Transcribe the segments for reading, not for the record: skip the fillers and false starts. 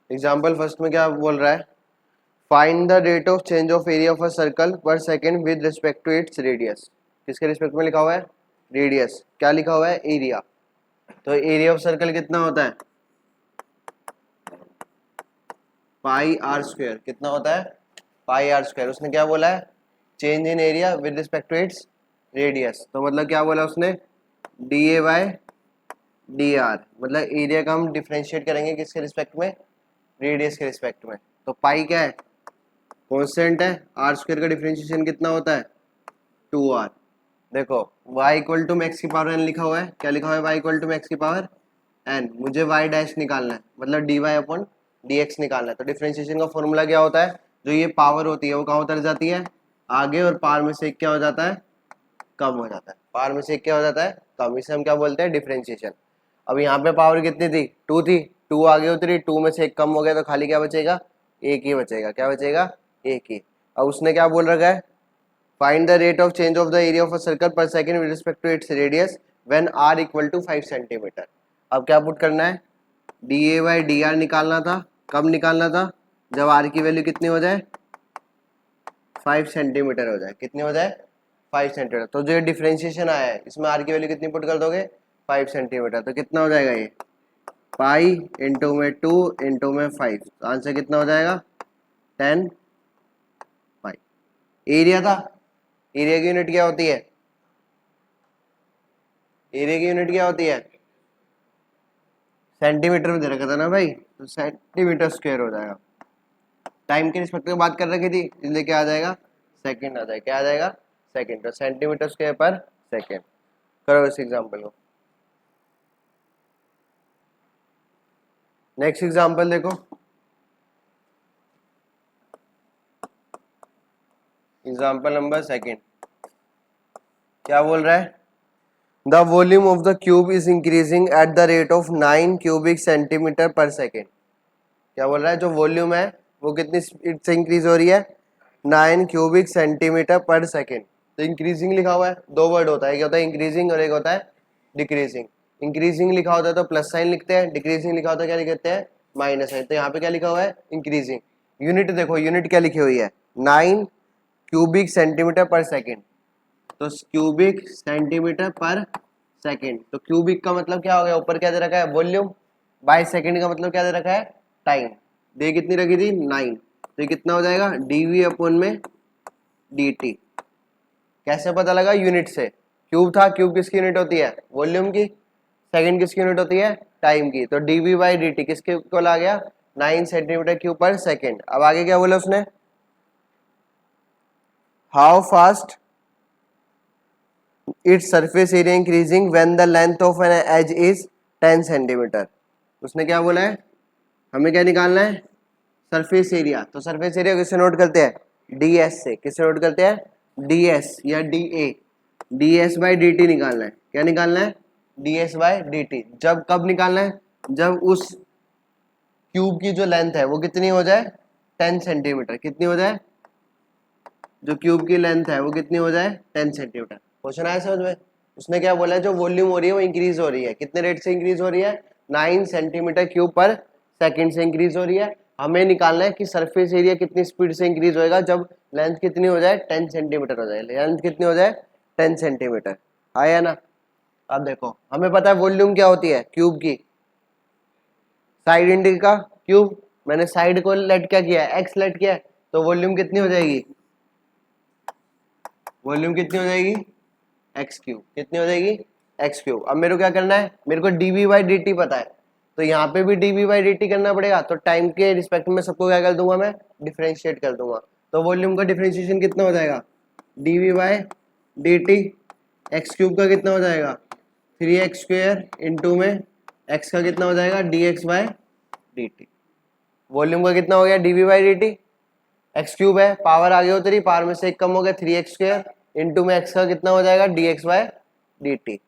Example first में क्या बोल रहा है, find the rate of change of area of a circle per second with respect to its radius. किसके respect में लिखा हुआ है, रेडियस। क्या लिखा हुआ है, एरिया। तो एरिया ऑफ सर्कल कितना होता है, पाई आर स्क्वायर। कितना होता है, पाई आर स्क्वायर। उसने क्या बोला है, change in area with respect to its radius. तो मतलब क्या बोला उसने, D A by D R. मतलब एरिया का हम डिफ्रेंशिएट करेंगे किसके रिस्पेक्ट में, रेडियस के रिस्पेक्ट में। तो पाई क्या है, कांस्टेंट है। आर स्क्वायर का डिफरेंशिएशन कितना होता है, 2r। देखो y इक्वल टू मैक्स की पावर n लिखा हुआ है। क्या लिखा हुआ है, y इक्वल टू मैक्स की पावर n। मुझे y डैश निकालना है, मतलब dy अपॉन dx निकालना है। तो डिफरेंशिएशन का फॉर्मूला क्या होता है, जो ये पावर होती है वो कहाँ उतर जाती है, आगे, और पावर में से एक क्या हो जाता है, कम हो जाता है। पावर में से एक क्या हो जाता है, कम। इसे हम क्या बोलते हैं, डिफरेंशिएशन। अब यहाँ पे पावर कितनी थी, 2 थी, 2 आगे उतरी, 2 में से एक कम हो गया, तो खाली क्या बचेगा, एक ही बचेगा। क्या बचेगा, एक ही। अब उसने क्या बोल रखा है, find the rate of change of the area of a circle per second with respect to its radius when r equal to 5 centimetre. अब क्या पुट करना है, D A by D R निकालना था। कब निकालना था, जब r की वैल्यू कितनी हो जाए, 5 सेंटीमीटर हो जाए। कितनी हो जाए, 5 सेंटीमीटर। तो जो डिफरेंशिएशन आया है इसमें r की वैल्यू कितनी पुट कर दोगे, 5 सेंटीमीटर। तो कितना हो जाएगा ये, पाई इंटू में 2 इंटू में 5। तो आंसर कितना हो जाएगा, 10 पाई। एरिया था, एरिया की यूनिट क्या होती है, एरिया की यूनिट क्या होती है, सेंटीमीटर में दे रखा था ना भाई, तो सेंटीमीटर स्क्वायर हो जाएगा। टाइम के रिस्पेक्ट में बात कर रखी थी, इसलिए क्या आ जाएगा, सेकंड आ जाएगा। क्या आ जाएगा, सेकंड। तो सेंटीमीटर स्क्वायर पर सेकंड। करो इस एग्जांपल को। नेक्स्ट एग्जांपल देखो, एग्जांपल नंबर सेकंड। क्या बोल रहा है, the volume of the cube is increasing at the rate of 9 cubic centimetre per second. क्या बोल रहा है, जो वॉल्यूम है वो कितनी स्पीड से इंक्रीज हो रही है, 9 क्यूबिक सेंटीमीटर पर सेकेंड। तो इंक्रीजिंग लिखा हुआ है, दो वर्ड होता है, एक होता है इंक्रीजिंग और एक होता है डिक्रीजिंग। इंक्रीजिंग लिखा होता है तो प्लस साइन लिखते हैं, डिक्रीजिंग लिखा होता है क्या लिखते हैं, माइनस साइन। तो यहाँ पे क्या लिखा हुआ है, इंक्रीजिंग। यूनिट देखो, यूनिट क्या लिखी हुई है, 9 क्यूबिक सेंटीमीटर पर सेकेंड। तो क्यूबिक सेंटीमीटर पर सेकेंड। तो क्यूबिक का मतलब क्या हो गया, ऊपर क्या दे रखा है, वॉल्यूम। बाय सेकेंड का मतलब क्या दे रखा है, टाइम। दे कितनी रखी थी, 9। तो ये कितना हो जाएगा, डीवी अपॉन में dt। कैसे पता लगा, यूनिट से। क्यूब था, क्यूब किसकी यूनिट होती है, वॉल्यूम की। सेकेंड किसकी यूनिट होती है, टाइम की। तो डीवी बाई dt किसके इक्वल आ गया, 9 सेंटीमीटर क्यूब पर सेकेंड। अब आगे क्या बोला उसने, how fast its surface area increasing when the length of an edge is 10 centimetre. उसने क्या बोला है, हमें क्या निकालना है, सरफेस एरिया। तो सरफेस एरिया किससे नोट करते हैं, ds से। किससे नोट करते हैं, ds या da। ds बाई dt निकालना है। क्या निकालना है, ds बाई dt। जब कब निकालना है, जब उस क्यूब की जो लेंथ है वो कितनी हो जाए, 10 सेंटीमीटर। कितनी हो जाए, जो क्यूब की लेंथ है वो कितनी हो जाए, 10 सेंटीमीटर। क्वेश्चन आया समझ में। उसने क्या बोला है, जो वॉल्यूम हो रही है वो इंक्रीज हो रही है। कितने रेट से इंक्रीज हो रही है, 9 सेंटीमीटर क्यूब पर सेकंड से इंक्रीज हो रही है। हमें निकालना है कि सरफेस एरिया कितनी स्पीड से इंक्रीज होएगा, जब लेंथ कितनी हो जाए, 10 सेंटीमीटर हो जाए। लेंथ कितनी हो जाए, 10 सेंटीमीटर। आया ना। अब देखो, हमें पता है वॉल्यूम क्या होती है क्यूब की, साइड इंटू का क्यूब। मैंने साइड को लेट क्या किया है, एक्स लेट किया है। तो वॉल्यूम कितनी हो जाएगी, वॉल्यूम कितनी हो जाएगी, एक्स क्यूब। कितनी हो जाएगी, एक्स क्यूब। अब मेरे को क्या करना है, मेरे को डीवी बाई डी टी पता है, तो यहाँ पे भी डीवी बाई डी टी करना पड़ेगा। तो टाइम के रिस्पेक्ट में सबको क्या कर दूंगा, मैं डिफरेंशिएट कर दूंगा। तो वॉल्यूम का डिफरेंशिएशन कितना हो जाएगा, DV by D T. X cube का कितना हो जाएगा, 3x स्क्वेयर इंटू में एक्स का कितना हो जाएगा, D X by D T. Volume का कितना हो गया, DV by D T. X cube है, पावर आगे उतरी, पावर में से एक कम हो गया, 3x स्क्वेयर इंटू में एक्स का कितना हो जाएगा, D X by D T.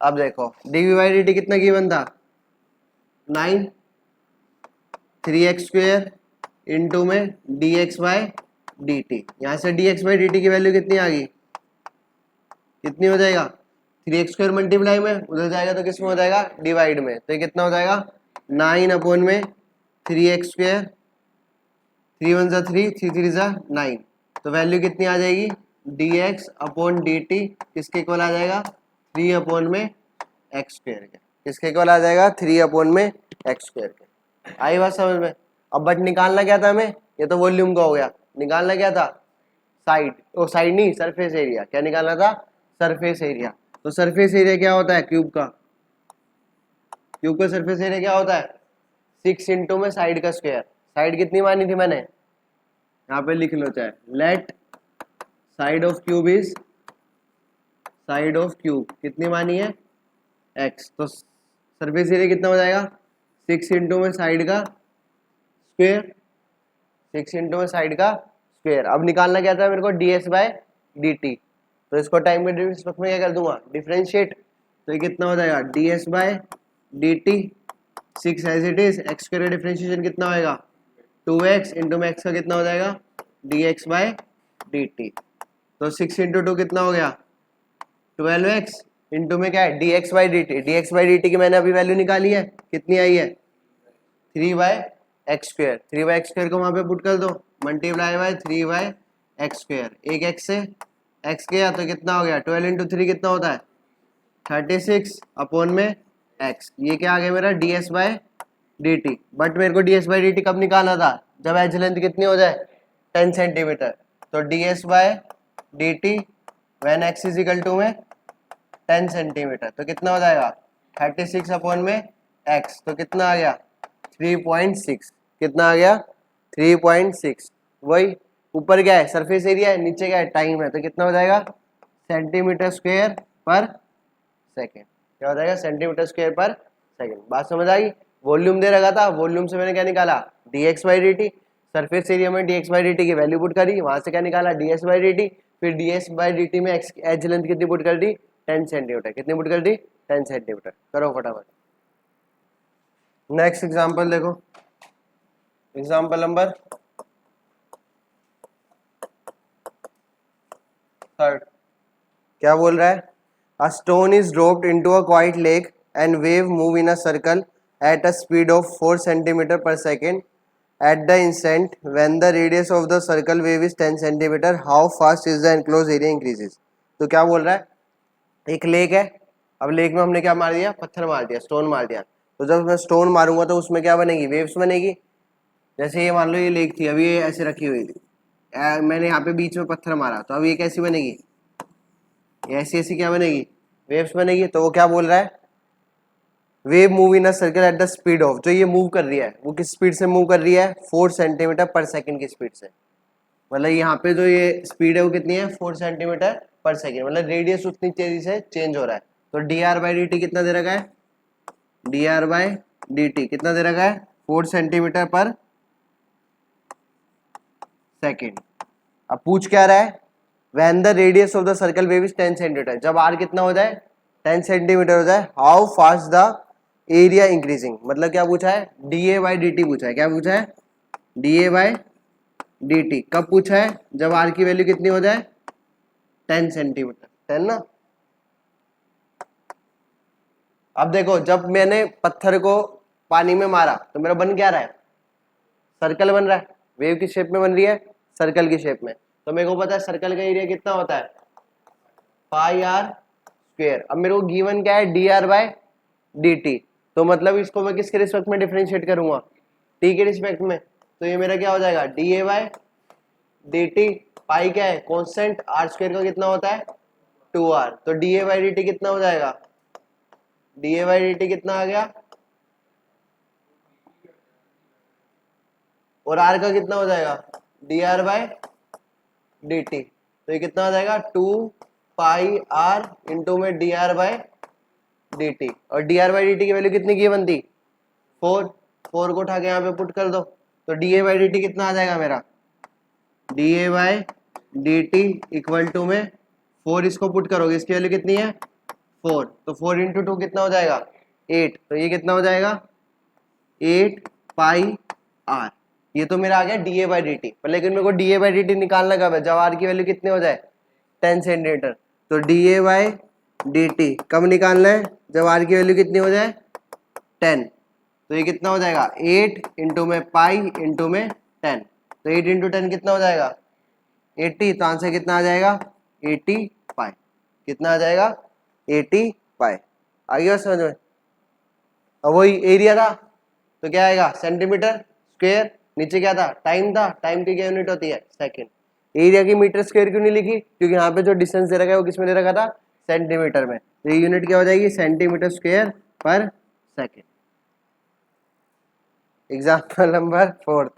अब देखो डीवी बाई डी टी कितना गिवन था, 9, 3x स्क्वेयर इंटू में D X by D T. यहाँ से D X by D T की वैल्यू कितनी आ गई, कितनी हो जाएगा, 3x स्क्वेयर मल्टीप्लाई में उधर जाएगा तो किस में हो जाएगा, डिवाइड में। तो ये कितना हो जाएगा, 9 अपॉन में 3x², 3 वन ज़ा 3, 3 3 ज़ा 9, तो वैल्यू कितनी आ जाएगी, dx अपॉन dt किसके इक्वल आ जाएगा, 3 अपॉन में x² के, किसके इक्वल आ जाएगा, 3 अपॉन में x² के। आई बात समझ में। अब बट निकालना क्या था हमें, ये तो वॉल्यूम का हो गया, निकालना क्या था, साइड, ओ साइड नहीं, सरफेस एरिया। क्या निकालना था, सरफेस एरिया। तो सरफेस एरिया क्या होता है, क्यूब का, क्यूब का सरफेस एरिया क्या होता है, 6 इंटू में साइड का स्क्वायर। साइड कितनी मानी थी मैंने, यहाँ पे लिख लो चाहे, let side of cube is, side of cube कितनी मानी है, x। तो सरफेस एरिया कितना हो जाएगा, 6 इंटू में साइड का स्क्वायर, 6 इंटू में साइड का स्क्वायर। अब निकालना क्या था मेरे को, ds बाय dt। तो इसको टाइम के रिस्पेक्ट में क्या कर दूंगा, डिफरेंशिएट। तो ये कितना हो जाएगा, ds by dt, 6 as it is, x का डिफरेंशिएशन कितना होएगा, 2x इंटू में x का कितना हो जाएगा, dx बाय dt। तो 6 इंटू 2 कितना हो गया, 12x इंटू में क्या है, dx by dt। dx by dt की मैंने अभी वैल्यू निकाली है, कितनी आई है, 3/x²। 3/x² को वहां पे पुट कर दो, मल्टीप्लाई बाय 3/x²। एक x से x गया तो कितना हो गया, 12 इंटू 3 कितना होता है, 36 अपॉन में x। ये क्या आ गया मेरा, ds बाय dt। बट मेरे को ds बाय dt कब निकालना था, जब एज लेंथ कितनी हो जाए, 10 सेंटीमीटर। तो ds by dt when x is equal to में 10 सेंटीमीटर, तो कितना हो जाएगा, 36 अपॉन में x। तो कितना आ गया, 3.6। कितना आ गया, 3.6। वही ऊपर क्या है, सरफेस एरिया है, नीचे क्या है, टाइम है। तो कितना हो जाएगा, सेंटीमीटर स्क्वायर पर सेकेंड। क्या हो जाएगा, सेंटीमीटर स्क्वायर पर सेकेंड। बात समझ आई। वॉल्यूम दे रखा था, वॉल्यूम से मैंने क्या निकाला, dx by dt। Surface area में dx बाई dt की वैल्यू पुट करी, वहां से क्या निकाला, ds बाई dt। फिर ds बाई dt में एज लेंथ कितनी पुट कर दी, 10 सेंटीमीटर। कितनी पुट कर दी, 10 सेंटीमीटर। करो फटाफट। नेक्स्ट एग्जांपल देखो, एग्जांपल नंबर 3। क्या बोल रहा है, a stone is dropped into a quite lake and wave move in a circle at a speed of 4 centimetre per second at the instant when the radius of the circle wave is 10 centimetre, how fast is the enclose area increases. तो क्या बोल रहा है, एक lake है, अब lake में हमने क्या मार दिया, पत्थर मार दिया, स्टोन मार दिया। तो जब मैं स्टोन मारूंगा तो उसमें क्या बनेगी, वेव्स बनेगी। जैसे ये मान लो ये लेक थी, अभी ये ऐसे रखी हुई थी, मैंने यहाँ पे बीच में पत्थर मारा, तो अब ये कैसी बनेगी, ये ऐसी ऐसी क्या बनेगी, वेव्स बनेगी। तो वो क्या बोल रहा है, wave move in a circle at the speed of, जो ये मूव कर रही है वो किस स्पीड से मूव कर रही है, 4 सेंटीमीटर पर सेकेंड की स्पीड से। मतलब यहाँ पे जो ये स्पीड है वो कितनी है, 4 सेंटीमीटर पर सेकेंड। मतलब रेडियस उतनी तेजी से चेंज हो रहा है। तो D R by D T कितना दे रखा है, D R by D T कितना दे रखा है, 4 सेंटीमीटर पर सेकेंड। अब पूछ क्या रहा है, when the radius of the circle wave is 10 centimetre, जब आर कितना हो जाए, 10 सेंटीमीटर हो जाए, how fast the area increasing. मतलब क्या पूछा है, D A by D t पूछा है। क्या पूछा है, D A by D T कब पूछा है, जब आर की वैल्यू कितनी हो जाए, 10 सेंटीमीटर, 10 ना। अब देखो जब मैंने पत्थर को पानी में मारा तो मेरा बन क्या रहा है, सर्कल बन रहा है। वेव की शेप में बन रही है, सर्कल की शेप में। तो मेरे को पता है सर्कल का एरिया कितना होता है, पाई आर स्क्वायर। अब मेरे को गिवन क्या है, D R by D T. तो मतलब इसको मैं किसके रिस्पेक्ट में डिफरेंशिएट करूंगा, टी के रिस्पेक्ट में। तो ये मेरा क्या हो जाएगा, d A by D T. Pi क्या है, कांस्टेंट, आर स्क्वायर का कितना होता है, 2r। तो D A by D T कितना हो जाएगा, d A by D T कितना आ गया, और आर का कितना हो जाएगा, D R by D T. तो ये कितना हो जाएगा, 2 पाई आर इंटू में d R by D T. और d R by D T की वैल्यू कितनी की बनती, 4। 4 को उठा के यहाँ पे पुट कर दो, तो D A by D T कितना आ जाएगा मेरा, D A by D T equal to में 4, इसको पुट करोगे, इसकी वैल्यू कितनी है 4। तो 4 इंटू 2 कितना हो जाएगा, 8। तो ये कितना हो जाएगा, 8 पाई आर। ये तो मेरा आ गया D A by D T. लेकिन मेरे को D A by D T निकालना कब है, जब आर की वैल्यू कितनी हो जाए, 10 सेंटीमीटर। तो D A by D T कब निकालना है, जब आर की वैल्यू कितनी हो जाए, 10। तो ये कितना हो जाएगा 8 इंटू में पाई इंटू में 10, तो 8 इंटू 10 कितना हो जाएगा 80, तो आंसर कितना आ जाएगा 80 पाई। कितना आ जाएगा 80 पाई। आ गया समझ में। अब वही एरिया था तो क्या आएगा सेंटीमीटर स्क्वायर, नीचे क्या था टाइम था, टाइम की क्या यूनिट होती है सेकंड। एरिया की मीटर स्क्वायर क्यों नहीं लिखी, क्योंकि यहाँ पे जो डिस्टेंस दे रखा है वो किस में दे रखा था सेंटीमीटर में, तो ये यूनिट क्या हो जाएगी सेंटीमीटर स्क्वायर पर second. Example number 4।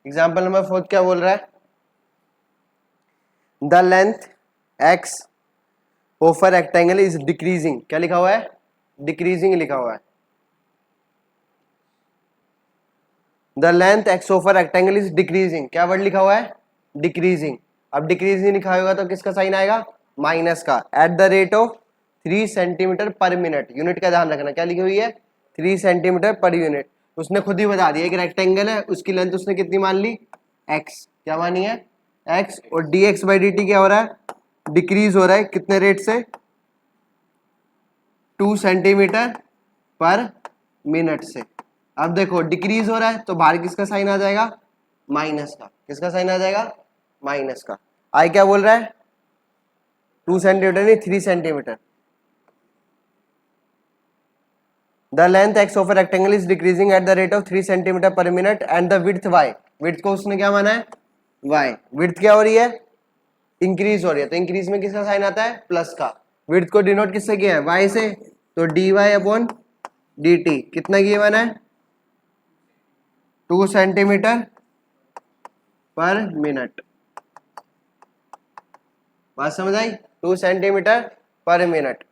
Example number 4 क्या बोल रहा है, the length x of a rectangle is decreasing, क्या लिखा हुआ है डिक्रीजिंग लिखा हुआ है। The length x of a rectangle is decreasing, क्या वर्ड लिखा हुआ है डिक्रीजिंग। अब डिक्रीजिंग लिखा होगा तो किसका साइन आएगा माइनस का, eight the rate of 3 centimetre पर मिनट। यूनिट का ध्यान रखना, क्या लिखी हुई है 3 सेंटीमीटर पर यूनिट। उसने खुद ही बता दिया एक रेक्टेंगल है उसकी लेंथ उसने कितनी मान ली x, क्या मानी है x, और dx बाई dt क्या हो रहा है डिक्रीज हो रहा है कितने रेट से 2 सेंटीमीटर पर मिनट से। अब देखो डिक्रीज हो रहा है तो बाहर किसका साइन आ जाएगा माइनस का, किसका साइन आ जाएगा माइनस का। आई क्या बोल रहा है 2 सेंटीमीटर नहीं 3 centimetre. The length x of a rectangle is decreasing eight the rate of 3 centimetre पर minute and the width y, width को उसने क्या माना है y, विड्थ क्या हो रही है इंक्रीज हो रही है, तो इंक्रीज में किसका साइन आता है प्लस का। विड्थ को डिनोट किससे किया है y से, तो dy अपॉन dt कितना किया माना है 2 सेंटीमीटर पर मिनट। बात समझ आई 2 सेंटीमीटर पर minute.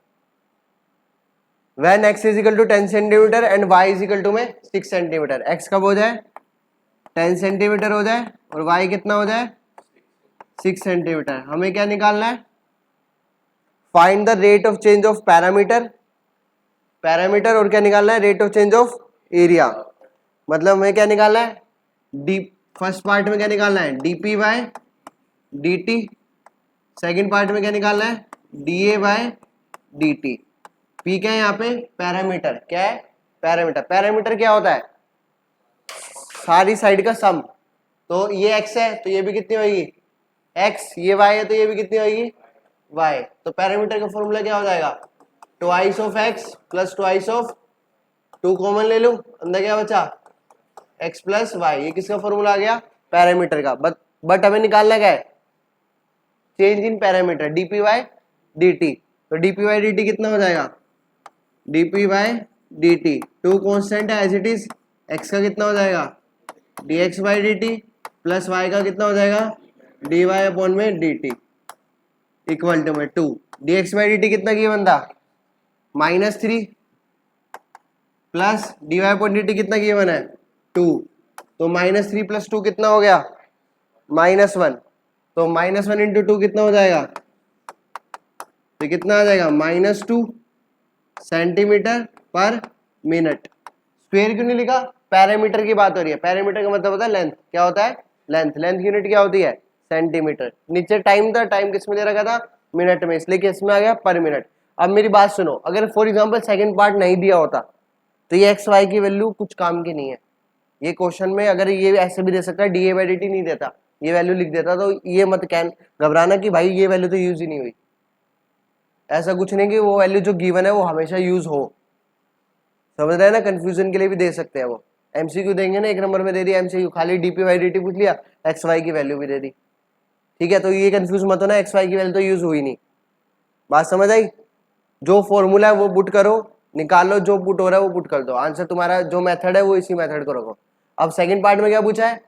When x is equal to 10 centimetre and y is equal to में 6 सेंटीमीटर, x कब हो जाए 10 सेंटीमीटर हो जाए और y कितना हो जाए 6 सेंटीमीटर। हमें क्या निकालना है find the rate of change of parameter, parameter और क्या निकालना है rate of change of area. मतलब हमें क्या निकालना है डी, फर्स्ट पार्ट में क्या निकालना है dp by dt, second part में क्या निकालना है da बाय dt। P क्या है यहाँ पे पैरामीटर, क्या है पैरामीटर, पैरामीटर क्या होता है सारी साइड का सम, तो ये x है तो ये भी कितनी होगी x, ये y है तो ये भी कितनी होगी y, तो पैरामीटर का फॉर्मूला क्या हो जाएगा twice of x plus twice of 2 common ले लूं अंदर क्या बचा x प्लस y, ये किसका फॉर्मूला आ गया पैरामीटर का। बट हमें निकालना क्या है change in parameter dp by dt, तो dp बाय dt कितना हो जाएगा dp बाय dt 2 कांस्टेंट है एज इट इज, x का कितना हो जाएगा dx by dt plus y का कितना हो जाएगा dy अपॉन में dt इक्वल टू में 2, dx बाय dt कितना किया बंदा -3 प्लस dy अपॉन dt कितना किया बना है 2, तो -3 प्लस 2 कितना हो गया -1, तो -1 इंटू 2 कितना हो जाएगा, तो कितना आ जाएगा -2 सेंटीमीटर पर मिनट। स्क्वायर क्यों नहीं लिखा, पैरामीटर की बात हो रही है, पैरामीटर का मतलब होता है लेंथ, क्या होता है लेंथ, लेंथ की यूनिट क्या होती है सेंटीमीटर। नीचे टाइम था, टाइम किस में दे रखा था मिनट में, इसलिए किसमें आ गया पर मिनट। अब मेरी बात सुनो, अगर फॉर एग्जांपल सेकंड पार्ट नहीं दिया होता तो ये एक्स वाई की वैल्यू कुछ काम की नहीं है। ये क्वेश्चन में अगर ये ऐसे भी दे सकता है डी बाई डी टी नहीं देता, ये वैल्यू लिख देता, तो ये मत घबराना कि भाई ये वैल्यू तो यूज ही नहीं हुई। ऐसा कुछ नहीं कि वो वैल्यू जो गिवन है वो हमेशा यूज हो, समझ रहे हैं ना, कंफ्यूजन के लिए भी दे सकते हैं वो। एमसीक्यू देंगे ना, 1 नंबर में दे दिया एमसीक्यू, खाली डीपी वाई डी टी पूछ लिया, एक्स वाई की वैल्यू भी दे दी, ठीक है, तो ये कंफ्यूज मत होना, एक्स वाई की वैल्यू तो यूज हुई नहीं। बात समझ आई, जो फॉर्मूला है वो पुट करो, निकाल लो, जो पुट हो रहा है वो पुट कर दो, आंसर तुम्हारा जो मेथड है वो इसी मेथड को रखो। अब सेकंड पार्ट में क्या पूछा है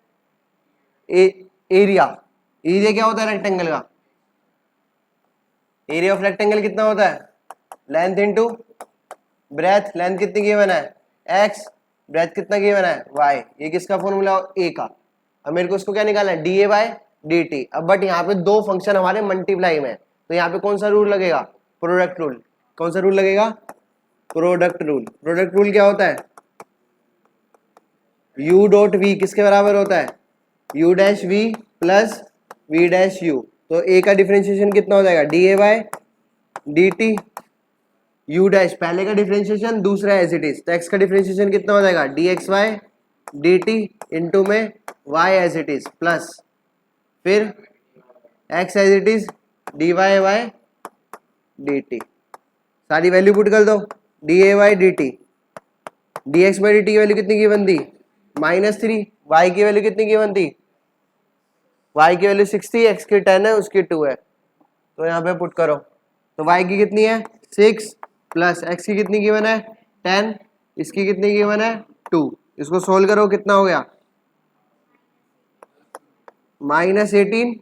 एरिया, एरिया क्या होता है रेक्टेंगल का, एरिया ऑफ रेक्टेंगल कितना होता है लेंथ इनटू ब्रेथ, लेंथ कितनी गिवन है x, ब्रेथ कितना गिवन है y, ये किसका फॉर्मूला a का। अब मेरे को इसको क्या निकालना है da बाय dt। अब बट यहाँ पे दो फंक्शन हमारे मल्टीप्लाई में है, तो यहाँ पे कौन सा रूल लगेगा प्रोडक्ट रूल, कौन सा रूल लगेगा प्रोडक्ट रूल। प्रोडक्ट रूल क्या होता है u डॉट v किसके बराबर होता है u dash v plus v dash u, तो ए का डिफरेंशिएशन कितना हो जाएगा, d A by d T u dash, पहले का डिफरेंशिएशन, दूसरा एज इट इज, तो एक्स का डिफरेंशिएशन कितना हो जाएगा, D X by d T into में Y as it is plus फिर X as it is d Y by d T, सारी वैल्यू पुट कर दो, d A by d T, D X by D T की value कितनी की बनती, -3, Y की वैल्यू कितनी की बनती, वाई की वैल्यू 60, एक्स की 10 है, उसकी 2 है, तो यहाँ पे पुट करो, तो वाई की कितनी है 6 प्लस एक्स की कितनी गिवन है 10, इसकी कितनी गिवन है 2, इसको सोल्व करो कितना हो गया, -18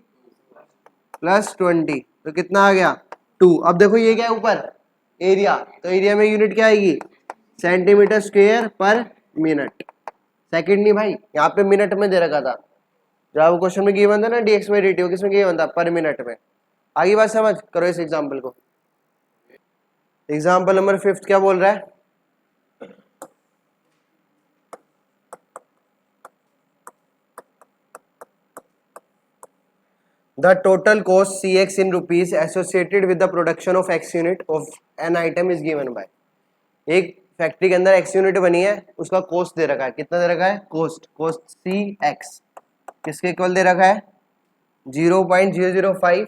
प्लस 20, तो कितना आ गया 2। अब देखो ये क्या है ऊपर एरिया, तो एरिया में यूनिट क्या आएगी, सेंटीमीटर स्क्वायर पर मिनट, सेकंड नहीं भाई, यहाँ पे मिनट में दे रखा था, जब क्वेश्चन में गिवन था ना D X by D T, किसमें गिवन था, पर मिनट में। आगे बात समझ करो इस एग्जाम्पल को। एग्जाम्पल नंबर 5 क्या बोल रहा है, the total cost cx in rupees associated with the production of x unit of an item is given by, एक फैक्ट्री के अंदर x यूनिट बनी है, उसका कॉस्ट दे रखा है, कितना दे रखा है, कॉस्ट सी एक्स, किसके इक्वल दे रखा है 0.005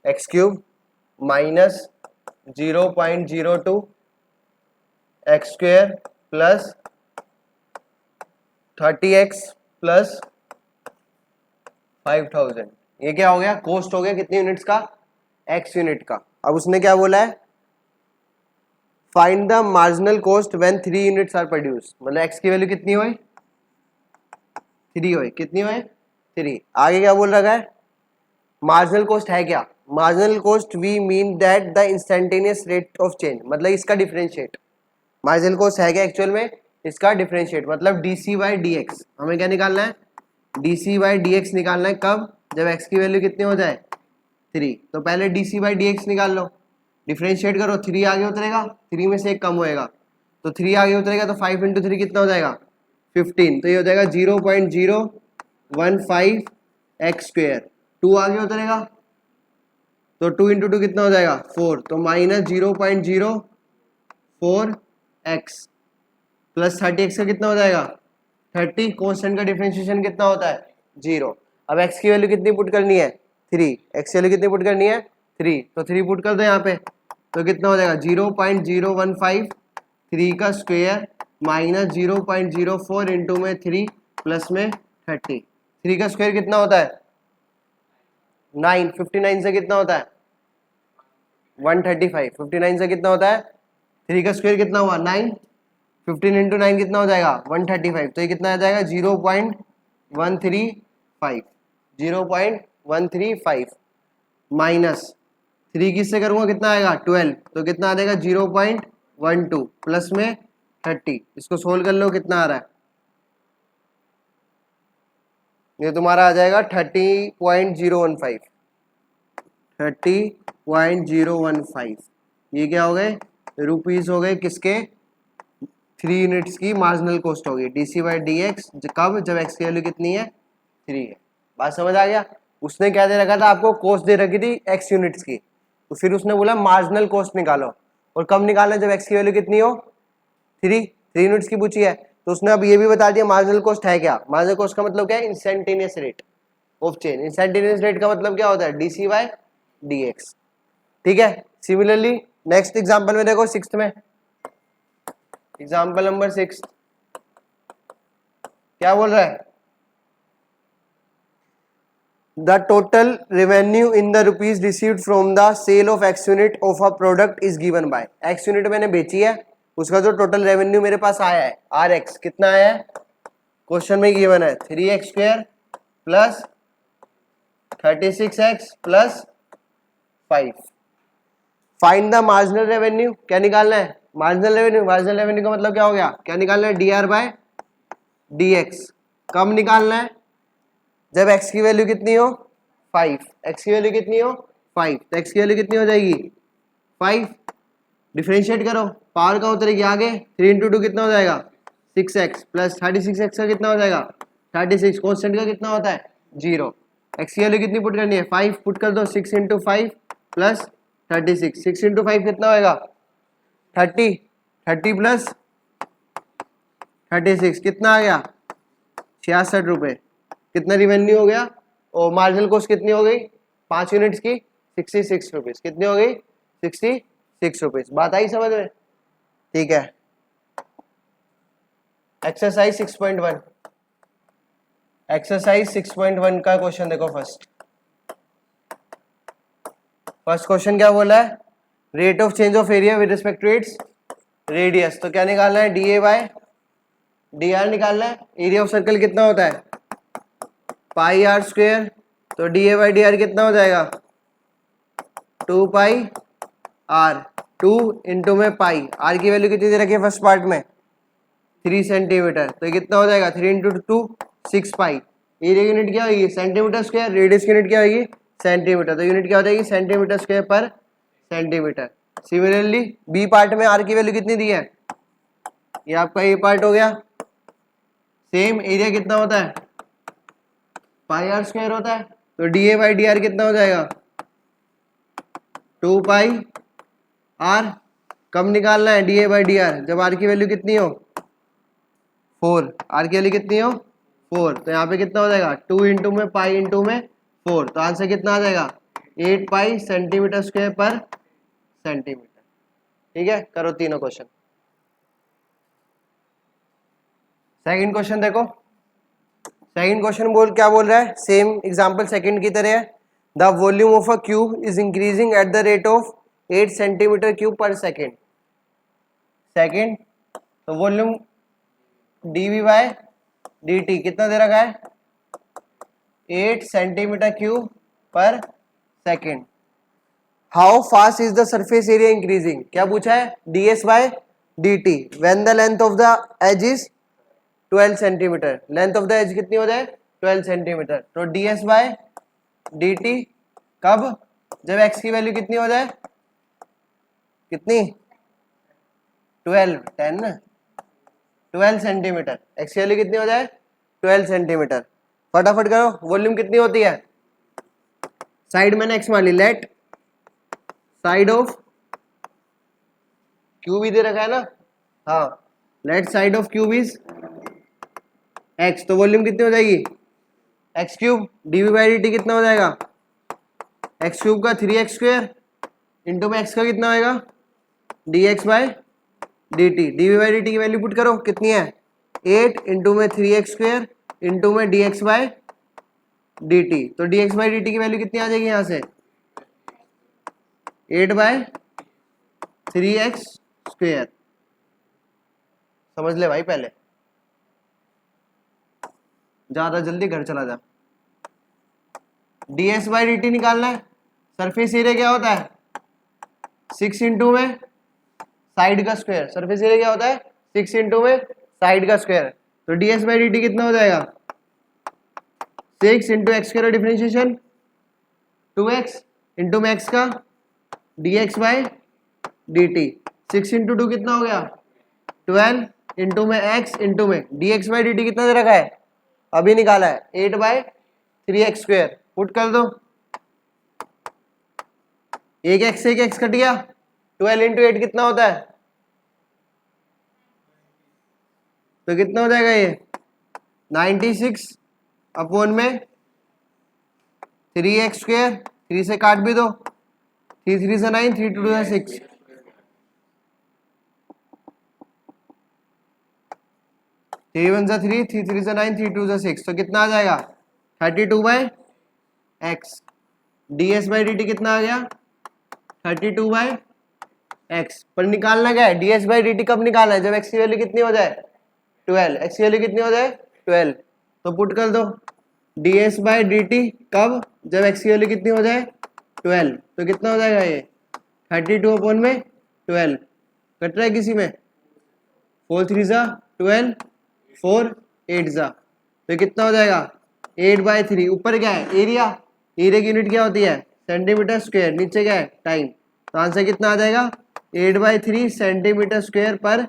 x cube minus 0.02 x square plus 30x plus 5000, ये क्या हो गया, कॉस्ट हो गया कितनी यूनिट्स का, x यूनिट का। अब उसने क्या बोला है, find the marginal cost when 3 units are produce, मतलब x की वैल्यू कितनी हुई 3 हुई, कितनी हुई 3। आगे क्या बोल रखा है, मार्जिनल कॉस्ट है क्या, marginal cost we mean that the instantaneous rate of change, मतलब इसका डिफरेंशिएट, मार्जिनल कॉस्ट है क्या एक्चुअल में, इसका डिफरेंशिएट, मतलब D C by D X, हमें क्या निकालना है, D C by D X निकालना है, कब, जब x की वैल्यू कितनी हो जाए 3, तो पहले D C by D X निकाल लो, डिफरेंशिएट करो, 3 आगे उतरेगा, 3 में से एक कम होएगा, तो 3 आगे उतरेगा, तो 5 इंटू 3 कितना हो जाएगा 15, तो ये हो जाएगा 0.015 एक्स स्क्वायर, 2 आगे उतरेगा, तो 2 इंटू 2 कितना हो जाएगा 4, तो -0.04 एक्स प्लस 30x का कितना हो जाएगा 30, कॉन्स्टेंट का डिफरेंशिएशन कितना होता है 0। अब x की वैल्यू कितनी पुट करनी है 3, x की वैल्यू कितनी पुट करनी है 3, तो 3 पुट कर दो यहाँ पे, तो कितना हो जाएगा 0.015 3 का स्क्वायर माइनस 0.04 इंटू में 3 प्लस में 30, 3 का स्क्वायर कितना होता है 9, 59 से कितना होता है 135, 59 से कितना होता है, 3 का स्क्वायर कितना हुआ 9, 15 इंटू 9 कितना हो जाएगा 135, तो ये कितना आ जाएगा 0.135 माइनस 3 किससे करूंगा कितना आएगा 12, तो कितना आ जाएगा 0.12 प्लस में 30, इसको सोल्व कर लो कितना आ रहा है, ये तुम्हारा आ जाएगा 30.015, ये क्या हो गए रुपीस हो गए किसके 3 यूनिट्स की मार्जिनल कॉस्ट होगी D C by D X, कब, जब एक्स की वैल्यू कितनी है 3 है। बात समझ आ गया, उसने क्या दे रखा था आपको, कॉस्ट दे रखी थी एक्स यूनिट्स की, तो फिर उसने बोला मार्जिनल कॉस्ट निकालो, और कब निकालना, जब एक्स की वैल्यू कितनी हो 3 यूनिट्स की पूछी है, तो उसने अब ये भी बता दिया मार्जिनल कॉस्ट है क्या, मार्जिनल कॉस्ट का मतलब क्या है, instantaneous rate of change, instantaneous rate का मतलब क्या होता है D C by D X, ठीक है। सिमिलरली नेक्स्ट एग्जाम्पल में देखो 6th में, एग्जाम्पल नंबर 6 क्या बोल रहा है, the total revenue in the rupees received from the sale of X unit of a product is given by, X unit मैंने बेची है, उसका जो टोटल रेवेन्यू मेरे पास आया है आर एक्स, कितना आया है क्वेश्चन में गिवन है 3x square plus 36x plus 5। Find the marginal revenue, क्या निकालना है मार्जिनल रेवेन्यू, मार्जिनल रेवेन्यू का मतलब क्या हो गया, क्या निकालना है D R by D X, कब निकालना है, जब x की वैल्यू कितनी हो 5, x की वैल्यू कितनी हो 5, तो x की वैल्यू कितनी हो जाएगी 5, डिफरेंशिएट करो, पावर का उतरेगी आगे, 3 इंटू 2 कितना हो जाएगा 6x प्लस 36x का कितना हो जाएगा 36, कॉन्स्टेंट का कितना होता है 0। x की वैल्यू कितनी पुट करनी है 5 पुट कर दो, 6 इंटू 5 प्लस 36, 6 इंटू 5 कितना होएगा 30, 30 प्लस 36 कितना आ गया 66 रुपये। कितना रिवेन्यू हो गया और मार्जिनल कॉस्ट कितनी हो गई 5 यूनिट्स की 66 रुपीज। कितनी हो गई 66 रुपीज। बात आई समझ में? ठीक है। एक्सरसाइज 6.1, एक्सरसाइज 6.1 का क्वेश्चन देखो। फर्स्ट क्वेश्चन क्या बोला है, rate of change of area with respect to its radius. तो क्या निकालना है D A by D R निकालना है। एरिया ऑफ सर्कल कितना होता है पाई आर स्क्वायर, तो D A by D R कितना हो जाएगा 2 पाई आर, 2 इंटू में पाई, आर की वैल्यू कितनी दे रखी है फर्स्ट पार्ट में 3 सेंटीमीटर, तो ये कितना हो जाएगा 3 इंटू 2 6 पाई। एरिया यूनिट क्या होगी सेंटीमीटर स्क्वायर, रेडियस की यूनिट क्या होगी सेंटीमीटर, तो यूनिट क्या हो जाएगी सेंटीमीटर स्क्वायर पर सेंटीमीटर। सिमिलरली बी पार्ट में आर की वैल्यू कितनी दी है, ये आपका ए पार्ट हो गया। सेम एरिया कितना होता है पाई आर स्क्वायर होता है, तो D A by D R कितना हो जाएगा 2 पाई आर। कब निकालना है D A by D R, जब आर की वैल्यू कितनी हो 4, आर की वैल्यू कितनी हो 4, तो यहाँ पे कितना हो जाएगा 2 इंटू में पाई इंटू में 4, तो आंसर कितना आ जाएगा 8 पाई सेंटीमीटर स्क्वायर पर सेंटीमीटर। ठीक है, करो तीनों क्वेश्चन। सेकंड क्वेश्चन देखो, सेकंड क्वेश्चन क्या बोल रहा है, सेम एग्जांपल सेकंड की तरह है। The volume of a cube is increasing at the rate of 8 centimetre cube per second. Second तो वॉल्यूम dv बाय dt कितना दे रखा है 8 centimetre cube per second. How fast is the surface area increasing, क्या पूछा है ds by dt when the length of the edge is 12 centimetre. Length of the edge कितनी हो जाए 12 सेंटीमीटर, तो ds बाय dt कब, जब x की वैल्यू कितनी हो जाए कितनी 12 सेंटीमीटर, x की वैल्यू कितनी हो जाए 12 सेंटीमीटर। फटाफट करो, वॉल्यूम कितनी होती है, साइड मैंने x मान ली, लेट साइड ऑफ क्यूब ही दे रखा है ना, हाँ let side of cube is x, तो वॉल्यूम कितनी हो जाएगी x cube, dv by dt कितना हो जाएगा x क्यूब का 3x स्क्वायर इंटू में x का कितना होएगा dx by dt, dv by dt की वैल्यू पुट करो कितनी है 8 इंटू में 3x स्क्वायर इंटू में dx बाय dt, तो dx बाई dt की वैल्यू कितनी आ जाएगी यहाँ से 8 बाय 3x स्क्वायर। समझ ले भाई, पहले ज्यादा जल्दी घर चला जा। ds बाई dt निकालना है, सरफेस एरिया क्या होता है 6 इंटू में साइड का स्क्वायर, सरफेस एरिया क्या होता है 6 इंटू में साइड का स्क्वायर, तो ds बाई dt कितना हो जाएगा 6 into x square differentiation 2x into में x का dx बाई dt, 6 इंटू 2 कितना हो गया 12 इंटू में x इंटू में dx बाई dt कितना दे रखा है अभी निकाला है 8 बाई 3x स्क्वायर, पुट कर दो, एक x कट गया, 12 इंटू 8 कितना होता है, तो कितना हो जाएगा ये 96 अपॉन में 3x स्क्वायर, 3 से काट भी दो, 3 3 से 9, 3 2 से 6, 3 1 से 3, 3 3 से 9, 3 2 से 6, तो कितना आ जाएगा 32 by x। ds by dt कितना आ गया 32 बाई x। पर निकालना क्या है ds बाई dt कब निकालना है, जब x की वैल्यू कितनी हो जाए 12, x की वैल्यू कितनी हो जाए 12, तो पुट कर दो ds बाई dt कब, जब x की वैल्यू कितनी हो जाए 12, तो कितना हो जाएगा ये 32 अपॉन में 12, कट रहा है किसी में 4 3 जा 12, 4 8 जा, तो कितना हो जाएगा 8 बाई 3। ऊपर क्या है एरिया, एरिया की यूनिट क्या होती है सेंटीमीटर स्क्वायर, नीचे क्या है टाइम, तो आंसर कितना आ जाएगा 8 बाई 3 सेंटीमीटर स्क्वायर पर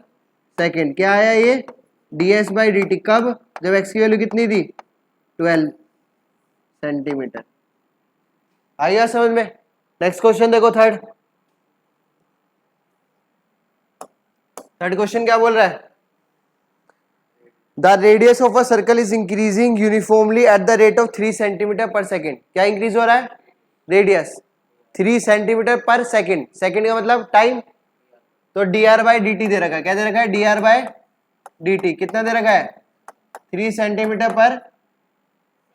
सेकेंड। क्या आया ये ds/dt कब, जब x की वैल्यू कितनी थी 12 सेंटीमीटर। आइए समझ में। नेक्स्ट क्वेश्चन देखो, थर्ड क्वेश्चन क्या बोल रहा है, the radius of a circle is increasing uniformly eight the rate of 3 centimetre per second. क्या इंक्रीज हो रहा है, radius 3 centimetre per second, second का मतलब टाइम, तो dr/dt दे रखा है, क्या दे रखा है dr/dt, कितना दे रखा है 3 centimetre per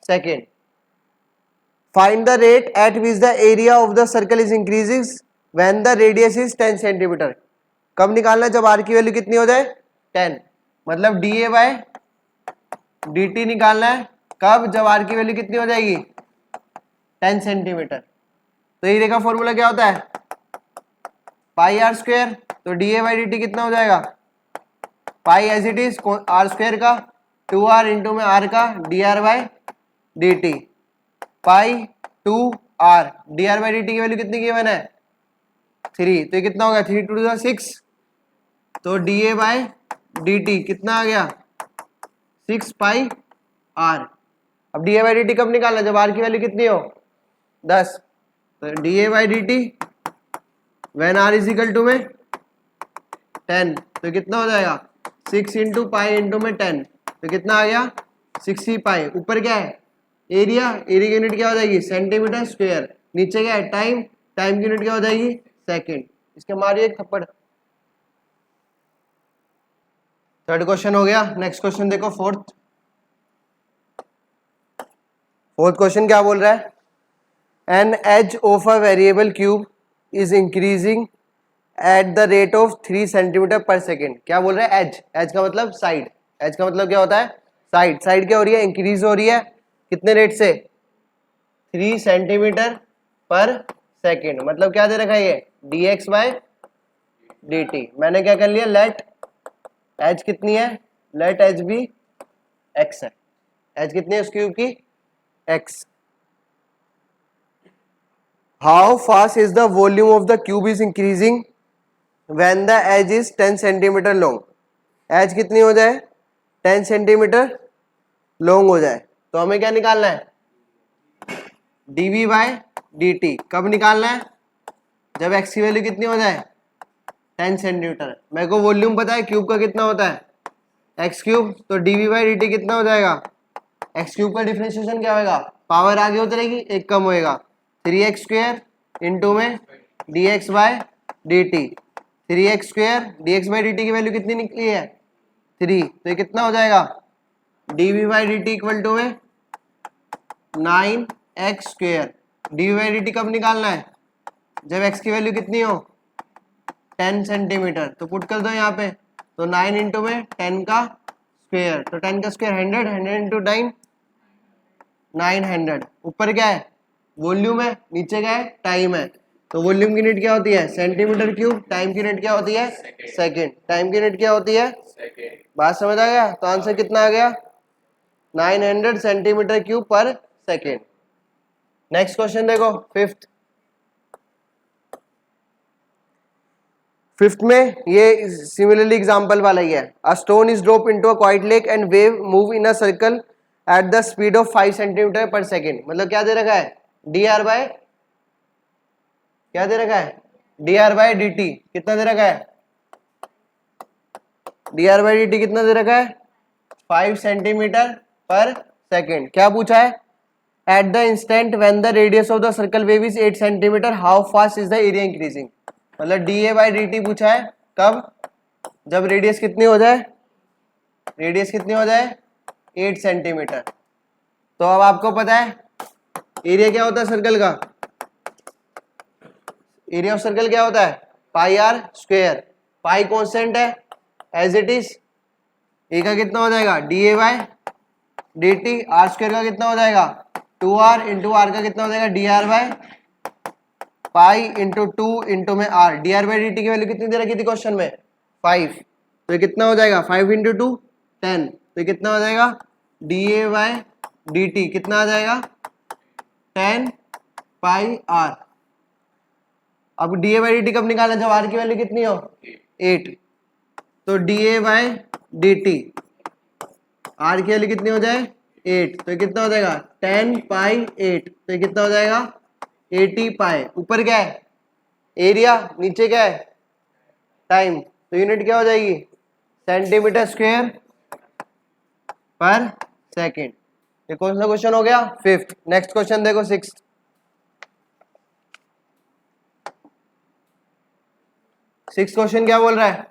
second. Find the rate at which the area of the circle is increasing when the radius is 10 centimetre. कब निकालना है, जब r की वैल्यू कितनी हो जाए 10, मतलब dA/dt निकालना है कब, जब r की वैल्यू कितनी हो जाएगी 10 सेंटीमीटर। तो एरिया का फॉर्मूला क्या होता है पाई आर स्क्वायर, तो dA/dt कितना हो जाएगा pi as it is R square का 2r इंटू में r का dr/dt पाई 2r, dr/dt की वैल्यू कितनी गिवन है 3, तो ये कितना होगा 3 2 6, तो dA/dt कितना आ गया 6 पाई r। अब dA/dt कब निकालना, जब r की वैल्यू कितनी हो 10, तो dA/dt when r is equal to में 10, तो कितना हो जाएगा 6 इंटू पाई इंटू में 10, तो कितना आ गया 60 पाई। ऊपर क्या है एरिया, एरिया की यूनिट क्या हो जाएगी सेंटीमीटर स्क्वायर, नीचे क्या है टाइम, टाइम की यूनिट क्या हो जाएगी सेकंड। इसके मारिए एक थप्पड़। थर्ड क्वेश्चन हो गया। नेक्स्ट क्वेश्चन देखो, फोर्थ क्वेश्चन क्या बोल रहा है, an edge of a variable cube is increasing at the rate of 3 centimetre per second. क्या बोल रहा है एज, एज का मतलब साइड, एज का मतलब क्या होता है साइड, साइड क्या हो रही है इंक्रीज हो रही है, कितने रेट से 3 सेंटीमीटर पर सेकेंड, मतलब क्या दे रखा है ये dx/dt। मैंने क्या कर लिया लेट एज कितनी है, लेट एज भी x है, एज कितनी है उस क्यूब की x। How fast is the volume of the cube is increasing when the edge is 10 centimetre long. Edge कितनी हो जाए 10 सेंटीमीटर लॉन्ग हो जाए, तो हमें क्या निकालना है dv/dt। कब निकालना है, जब x की वैल्यू कितनी हो जाए 10 सेंटीमीटर। मेरे को वॉल्यूम पता है क्यूब का कितना होता है x क्यूब, तो dv/dt कितना हो जाएगा x क्यूब का डिफरेंशिएशन क्या होगा, पावर आगे होती रहेगी एक कम होएगा 3x स्क्वायर इंटू में dx/dt, 3x स्क्वायर dx/dt की वैल्यू कितनी निकली है 3, तो ये कितना हो जाएगा dv/dt इक्वल टू में 9x स्क्वायर। dv/dt कब निकालना है, जब x की वैल्यू कितनी हो 10 सेंटीमीटर, तो पुट कर दो यहाँ पे, तो 9 इंटू में 10 का स्क्वायर, तो 10 का स्क्वायर 100, 100 इंटू 9 900। ऊपर क्या है वॉल्यूम है, नीचे क्या है टाइम है, तो वॉल्यूम की यूनिट क्या होती है सेंटीमीटर क्यूब, टाइम की यूनिट क्या होती है सेकंड, टाइम की यूनिट क्या होती है बात समझ आ गया। तो आंसर कितना आ गया 900 centimetre cube per second. Next question देखो, फिफ्थ में ये सिमिलरली एग्जांपल वाला ही है। A stone is drop into a quite lake and wave move in a circle at the speed of 5 centimetre per second. मतलब क्या दे रखा है क्या दे रखा है dr/dt कितना दे रखा है dr/dt कितना दे रखा है 5 सेंटीमीटर पर सेकेंड। क्या पूछा है eight the instant when the radius of the circle wave is 8 centimetre how fast is the area increasing. मतलब dA/dt पूछा है कब, जब रेडियस कितनी हो जाए 8 सेंटीमीटर। तो अब आपको पता है एरिया क्या होता है सर्कल का, एरिया ऑफ सर्कल क्या होता है पाई आर स्क्वायर, पाई कांस्टेंट है एज इट इज, ए का कितना हो जाएगा dA/dt, आर स्क्वायर का कितना हो जाएगा 2r इंटू आर का कितना हो जाएगा dr/ पाई इंटू 2 इंटू में r। dr/dt की वैल्यू कितनी दे रखी थी क्वेश्चन में 5, तो ये कितना हो जाएगा 5 इंटू 2 10, तो ये कितना हो जाएगा dA/dt कितना आ जाएगा 10 पाई r। अब dA/dt कब निकालना, जब r की वैल्यू कितनी हो 8, तो dA/dt आर की वैल्यू कितनी हो जाए 8, तो ये कितना हो जाएगा 10 पाई 8, तो ये कितना हो जाएगा 80 पाई। ऊपर क्या है एरिया, नीचे क्या है टाइम, तो यूनिट क्या हो जाएगी सेंटीमीटर स्क्वायर पर सेकेंड। ये कौन सा क्वेश्चन हो गया 5th। नेक्स्ट क्वेश्चन देखो 6th। सिक्स क्वेश्चन क्या बोल रहा है,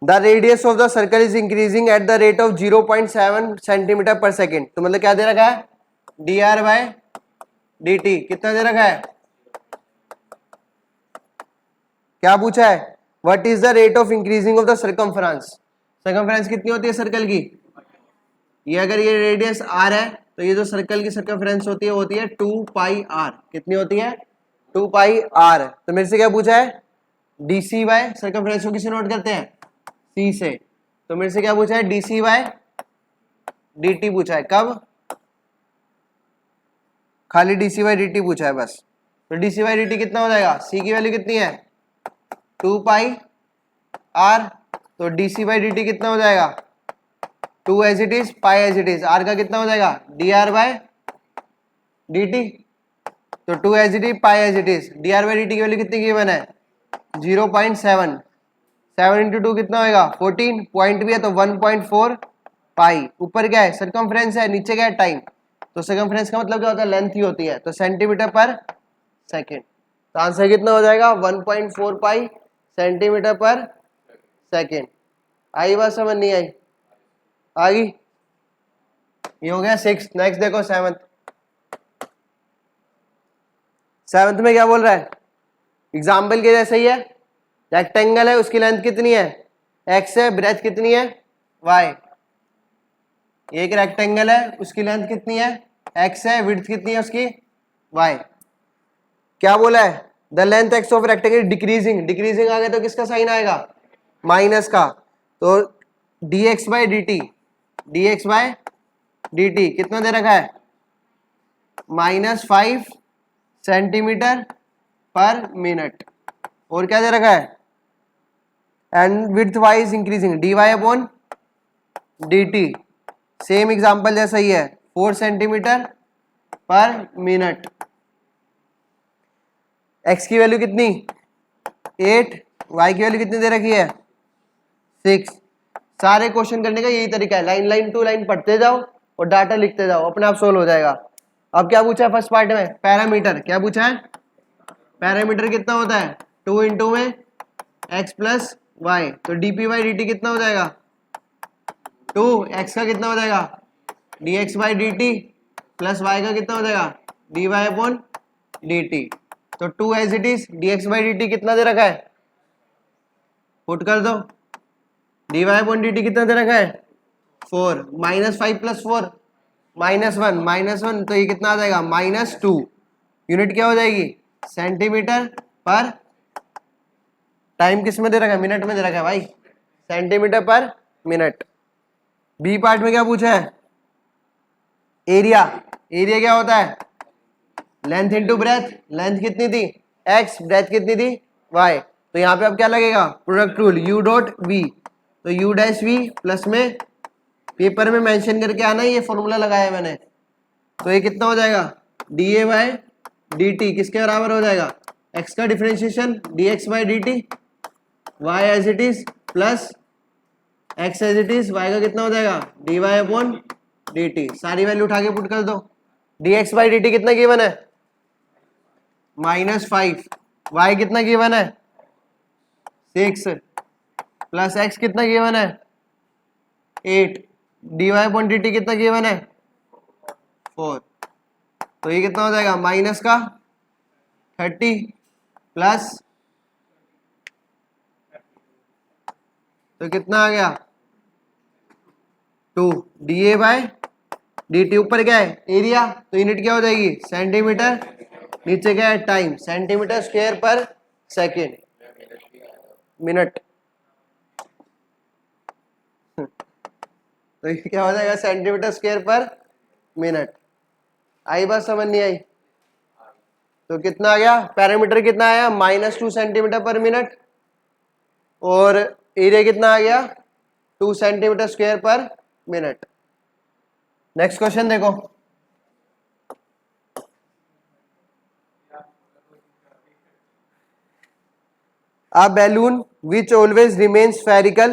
the radius of the circle is increasing at the rate of 0.7 centimetre per second. तो मतलब क्या दे रखा है D R by D T, कितना दे रखा है, क्या पूछा है what is the rate of increasing of the circumference. Circumference कितनी होती है सर्कल की, ये अगर ये रेडियस आर है तो ये जो सर्कल की सर्कमफ्रेंस होती है 2 पाई आर। कितनी होती है 2 पाई आर। तो मेरे से क्या पूछा है डीसी बाय सर्कमफ्रेंस को किसे नोट करते हैं सी से, तो मेरे से क्या पूछा है डीसी बाय डी पूछा है, कब खाली डीसी बाई डी पूछा है बस। तो डीसी बाई डी कितना हो जाएगा, सी की वैल्यू कितनी है 2 पाई आर, तो डीसी बाई डी कितना हो जाएगा 2 as it is pi as it is, R का कितना हो जाएगा D R by D T, तो 2 as it is pi as it is, D R by D T की वैल्यू कितनी गिवन है 0.7, 7 इंटू 2 कितना होगा 14, पॉइंट भी है तो 1.4 पाई। ऊपर क्या है सर्कमफ्रेंस है, नीचे क्या है टाइम, तो सर्कमफ्रेंस का मतलब क्या होता है लेंथ ही होती है, तो सेंटीमीटर पर सेकेंड। तो आंसर कितना हो जाएगा 1.4 पाई सेंटीमीटर पर सेकेंड। आई बात समझ नहीं आई, आ गई। ये हो गया 6। नेक्स्ट देखो 7th। 7th में क्या बोल रहा है, एग्जाम्पल के जैसे ही है, रेक्टेंगल है उसकी लेंथ कितनी है x है, ब्रेथ कितनी है y। एक रेक्टेंगल है उसकी लेंथ कितनी है x है, विड्थ कितनी है उसकी y। क्या बोला है the length x of rectangle decreasing, decreasing आ गया तो किसका साइन आएगा माइनस का, तो dx बाई dt कितना दे रखा है -5 सेंटीमीटर पर मिनट। और क्या दे रखा है and width wise increasing dy upon dt, same example जैसा ही है 4 सेंटीमीटर पर मिनट। x की वैल्यू कितनी 8, y की वैल्यू कितनी दे रखी है 6। सारे क्वेश्चन करने का यही तरीका है, लाइन लाइन टू लाइन पढ़ते जाओ और डाटा लिखते जाओ, अपने आप सोल्व हो जाएगा। अब क्या पूछा है फर्स्ट पार्ट में पैरामीटर, क्या पूछा है पैरामीटर कितना होता है 2 इंटू में x प्लस वाई, तो dp बाई dt कितना हो जाएगा 2, x का कितना हो जाएगा dx by dt plus y का कितना हो जाएगा dy अपॉन dt, तो 2 as it is dx by dt कितना दे रखा है पुट कर दो, dy अपॉन dt कितना दे रखा है 4, -5 प्लस 4 -1, तो ये कितना आ जाएगा -2। यूनिट क्या हो जाएगी सेंटीमीटर पर, टाइम किस में दे रखा है मिनट में दे रखा है भाई, सेंटीमीटर पर मिनट। बी पार्ट में क्या पूछा है एरिया, एरिया क्या होता है लेंथ इंटू ब्रेथ, लेंथ कितनी थी x, ब्रेथ कितनी थी y, तो यहाँ पे अब क्या लगेगा product rule u dot v, तो u डैश v प्लस में पेपर में मेंशन करके आना, ये फॉर्मूला लगाया है मैंने, तो ये कितना हो जाएगा dA बाय dt किसके बराबर हो जाएगा x का डिफरेंशिएशन dx by dt, y as it is plus x as it is, y का कितना हो जाएगा dy अपॉन dt। सारी वैल्यू उठा के पुट कर दो, dx बाई dt कितना गिवन है -5, y कितना गिवन है 6 प्लस x कितना गिवन है 8, dy अपॉन dt कितना गिवन है 4, तो ये कितना हो जाएगा माइनस का 30 प्लस, तो कितना आ गया 2 dA बाय dt। ऊपर क्या है एरिया, तो यूनिट क्या हो जाएगी सेंटीमीटर, नीचे क्या है टाइम सेंटीमीटर स्क्वायर पर सेकेंड मिनट, तो ये क्या हो जाएगा सेंटीमीटर स्क्वायर पर मिनट। आई बात समझ नहीं आई, तो कितना आ गया पैरामीटर कितना आया -2 सेंटीमीटर पर मिनट, और एरिया कितना आ गया 2 सेंटीमीटर स्क्वायर पर मिनट। नेक्स्ट क्वेश्चन देखो, a balloon which always remains spherical